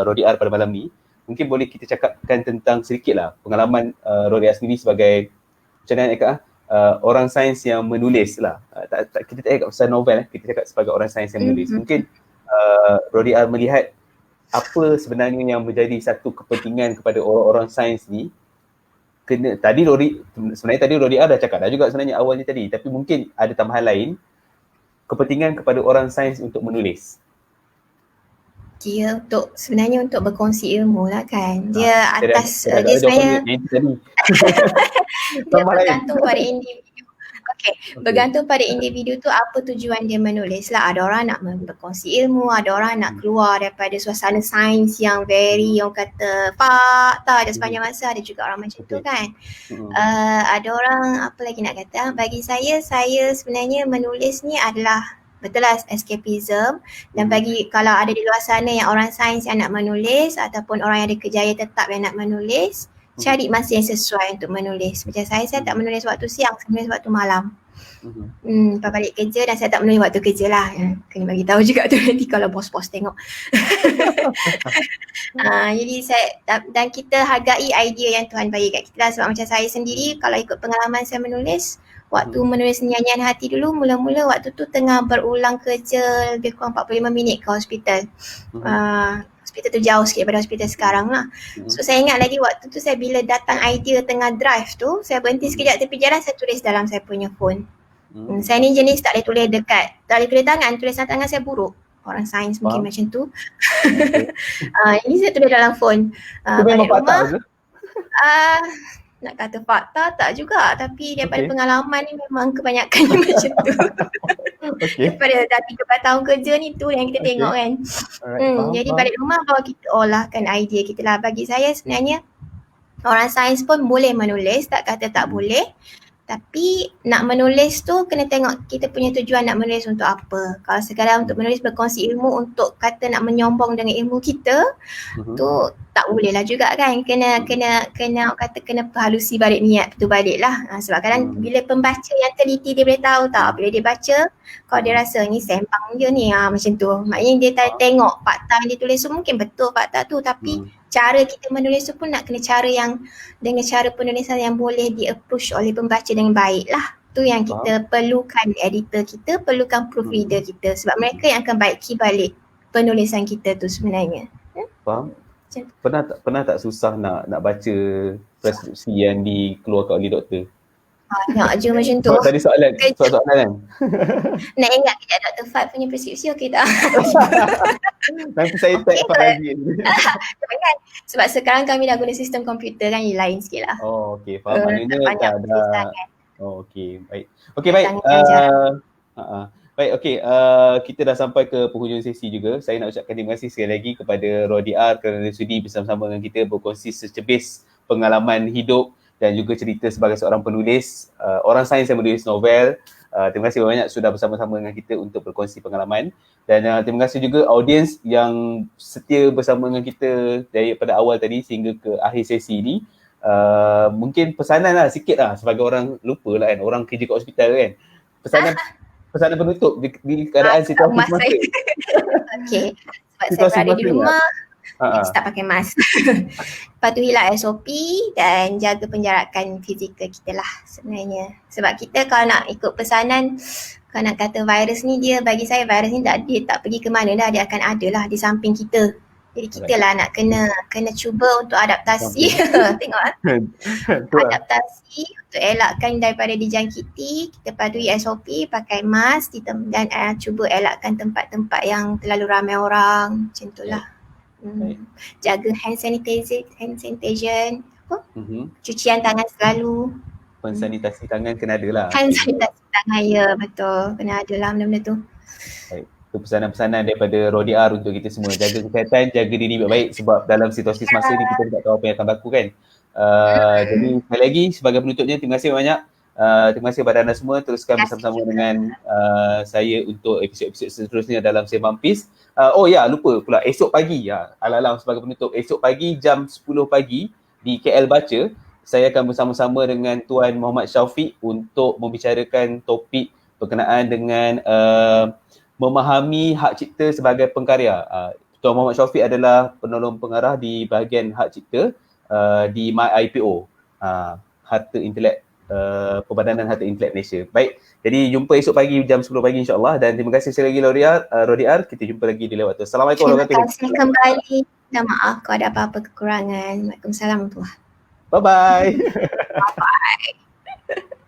RDR pada malam ni, mungkin boleh kita cakapkan tentang sedikitlah pengalaman RDR sendiri sebagai macam mana Kak? Orang sains yang menulis lah. Kita tak cakap pasal novel, kita cakap sebagai orang sains yang menulis. Mungkin RDR melihat apa sebenarnya yang menjadi satu kepentingan kepada orang-orang sains ni. Sebenarnya tadi RDR dah cakap dah juga sebenarnya awalnya tadi, tapi mungkin ada tambahan lain, kepentingan kepada orang sains untuk menulis. Dia sebenarnya untuk berkongsi ilmu lah kan. Dia dia sebenarnya dia bergantung pada individu. Bergantung pada individu tu apa tujuan dia menulis lah. Ada orang nak berkongsi ilmu, ada orang nak keluar daripada suasana sains yang very orang kata fakta ada sepanjang masa, ada juga orang macam tu kan. Ada orang apa lagi nak kata, bagi saya sebenarnya menulis ni adalah betul lah escapism. Dan bagi kalau ada di luar sana yang orang sains yang nak menulis ataupun orang yang ada kerjaya tetap yang nak menulis, cari masa yang sesuai untuk menulis. Macam saya tak menulis waktu siang, saya menulis waktu malam. Lepas balik kerja dan saya tak menulis waktu kerja lah. Kena bagi tahu juga tu nanti kalau bos-bos tengok. Jadi dan kita hargai idea yang Tuhan bagi kat kita lah. Sebab macam saya sendiri kalau ikut pengalaman saya menulis, waktu menulis nyanyian hati dulu, mula-mula waktu tu tengah berulang kerja lebih kurang 45 minit ke hospital. Hospital tu jauh sikit daripada hospital sekarang lah. So saya ingat lagi waktu tu saya bila datang idea tengah drive tu, saya berhenti sekejap tepi jalan, saya tulis dalam saya punya phone. Saya ni jenis tak boleh tulis dekat, tak boleh tulis tangan, tulisan tangan saya buruk. Orang sains mungkin macam tu. Ini saya tulis dalam phone. Balik rumah. Nak kata fakta tak juga, tapi daripada pengalaman ni memang kebanyakan macam tu. Daripada dah 13 tahun kerja ni tu yang kita tengok kan. Jadi balik rumah bawa kita olahkan idea kita lah. Bagi saya sebenarnya orang sains pun boleh menulis, tak kata tak boleh. Tapi nak menulis tu kena tengok kita punya tujuan nak menulis untuk apa. Kalau sekadar untuk menulis berkongsi ilmu untuk kata nak menyombong dengan ilmu kita, tu tak boleh lah juga kan. Kena kata kena perhalusi balik niat tu balik lah. Sebab kadang bila pembaca yang teliti dia boleh tahu tak, bila dia baca kalau dia rasa ni sembang je ni macam tu. Maknanya dia tak tengok fakta yang dia tulis tu mungkin betul fakta tu, tapi cara kita menulis tu pun nak kena cara yang dengan cara penulisan yang boleh di-approach oleh pembaca dengan baik lah. Tu yang kita perlukan, editor kita perlukan proofreader kita sebab mereka yang akan baiki balik penulisan kita tu sebenarnya. Faham? Macam tu. Pernah tak susah nak baca preskripsi yang dikeluarkan oleh doktor? Nak je macam tu. Sebab tadi soalan kan. Nak ingat kejap Dr. Fad punya preskripsi okey tak? Nanti saya tag Fad lagi. Jangan. Sebab sekarang kami dah guna sistem komputer kan, lain sikit lah. Oh, okey. Faham. Maknanya banyak dah. Oh, okey. Baik. Okey, baik. Baik, okey. Kita dah sampai ke penghujung sesi juga. Saya nak ucapkan terima kasih sekali lagi kepada Rodi R kerana sudi bersama-sama dengan kita berkongsi secebis pengalaman hidup dan juga cerita sebagai seorang penulis, orang sains yang menulis novel. Terima kasih banyak sudah bersama-sama dengan kita untuk berkongsi pengalaman. Dan terima kasih juga audiens yang setia bersama dengan kita daripada awal tadi sehingga ke akhir sesi ini. Mungkin pesanan lah sikit lah sebagai orang lupa lah kan, orang kerja kat hospital kan. Pesanan penutup di keadaan situasi semasa. Okey, sebab saya berada di rumah, start pakai mask. Patuhilah SOP dan jaga penjarakan fizikal kita lah sebenarnya. Sebab kita kalau nak ikut pesanan, kalau nak kata virus ni, bagi saya virus ni dia tak pergi ke mana dah, dia akan ada lah di samping kita. Jadi kita lah nak kena cuba untuk adaptasi. Tengok adaptasi untuk elakkan daripada dijangkiti. Kita patuhi SOP, pakai mask dan cuba elakkan tempat-tempat yang terlalu ramai orang. Macam tu lah. Jaga hand sanitizer, cucian tangan selalu. Sanitasi tangan kena ada lah. Hand sanitasi tangan, ya betul. Kena ada lah benda-benda tu. Baik. Itu pesanan-pesanan daripada Rodi R untuk kita semua. Jaga kesihatan, jaga diri baik-baik sebab dalam situasi semasa ni kita tak tahu apa yang akan berlaku kan. Jadi sekali lagi sebagai penutupnya, terima kasih banyak. Terima kasih kepada anda semua. Teruskan bersama-sama dengan saya untuk episod-episod seterusnya dalam Sembang Peace. Oh ya, lupa pula esok pagi alam sebagai penutup, esok pagi jam 10 pagi di KL Baca, saya akan bersama-sama dengan Tuan Muhammad Syaufiq untuk membicarakan topik berkenaan dengan memahami hak cipta sebagai pengkarya. Tuan Muhammad Syaufiq adalah penolong pengarah di bahagian hak cipta di MyIPO, Harta Intelek, Perbadanan Harta Intelek Malaysia. Baik, jadi jumpa esok pagi jam 10 pagi insya-Allah dan terima kasih sekali lagi Rodi R. Kita jumpa lagi di lain waktu. Assalamualaikum warahmatullahi wabarakatuh. Terima kasih kembali. Dan maaf kalau ada apa-apa kekurangan. Waalaikumsalam warahmatullahi. Bye-bye. Bye-bye.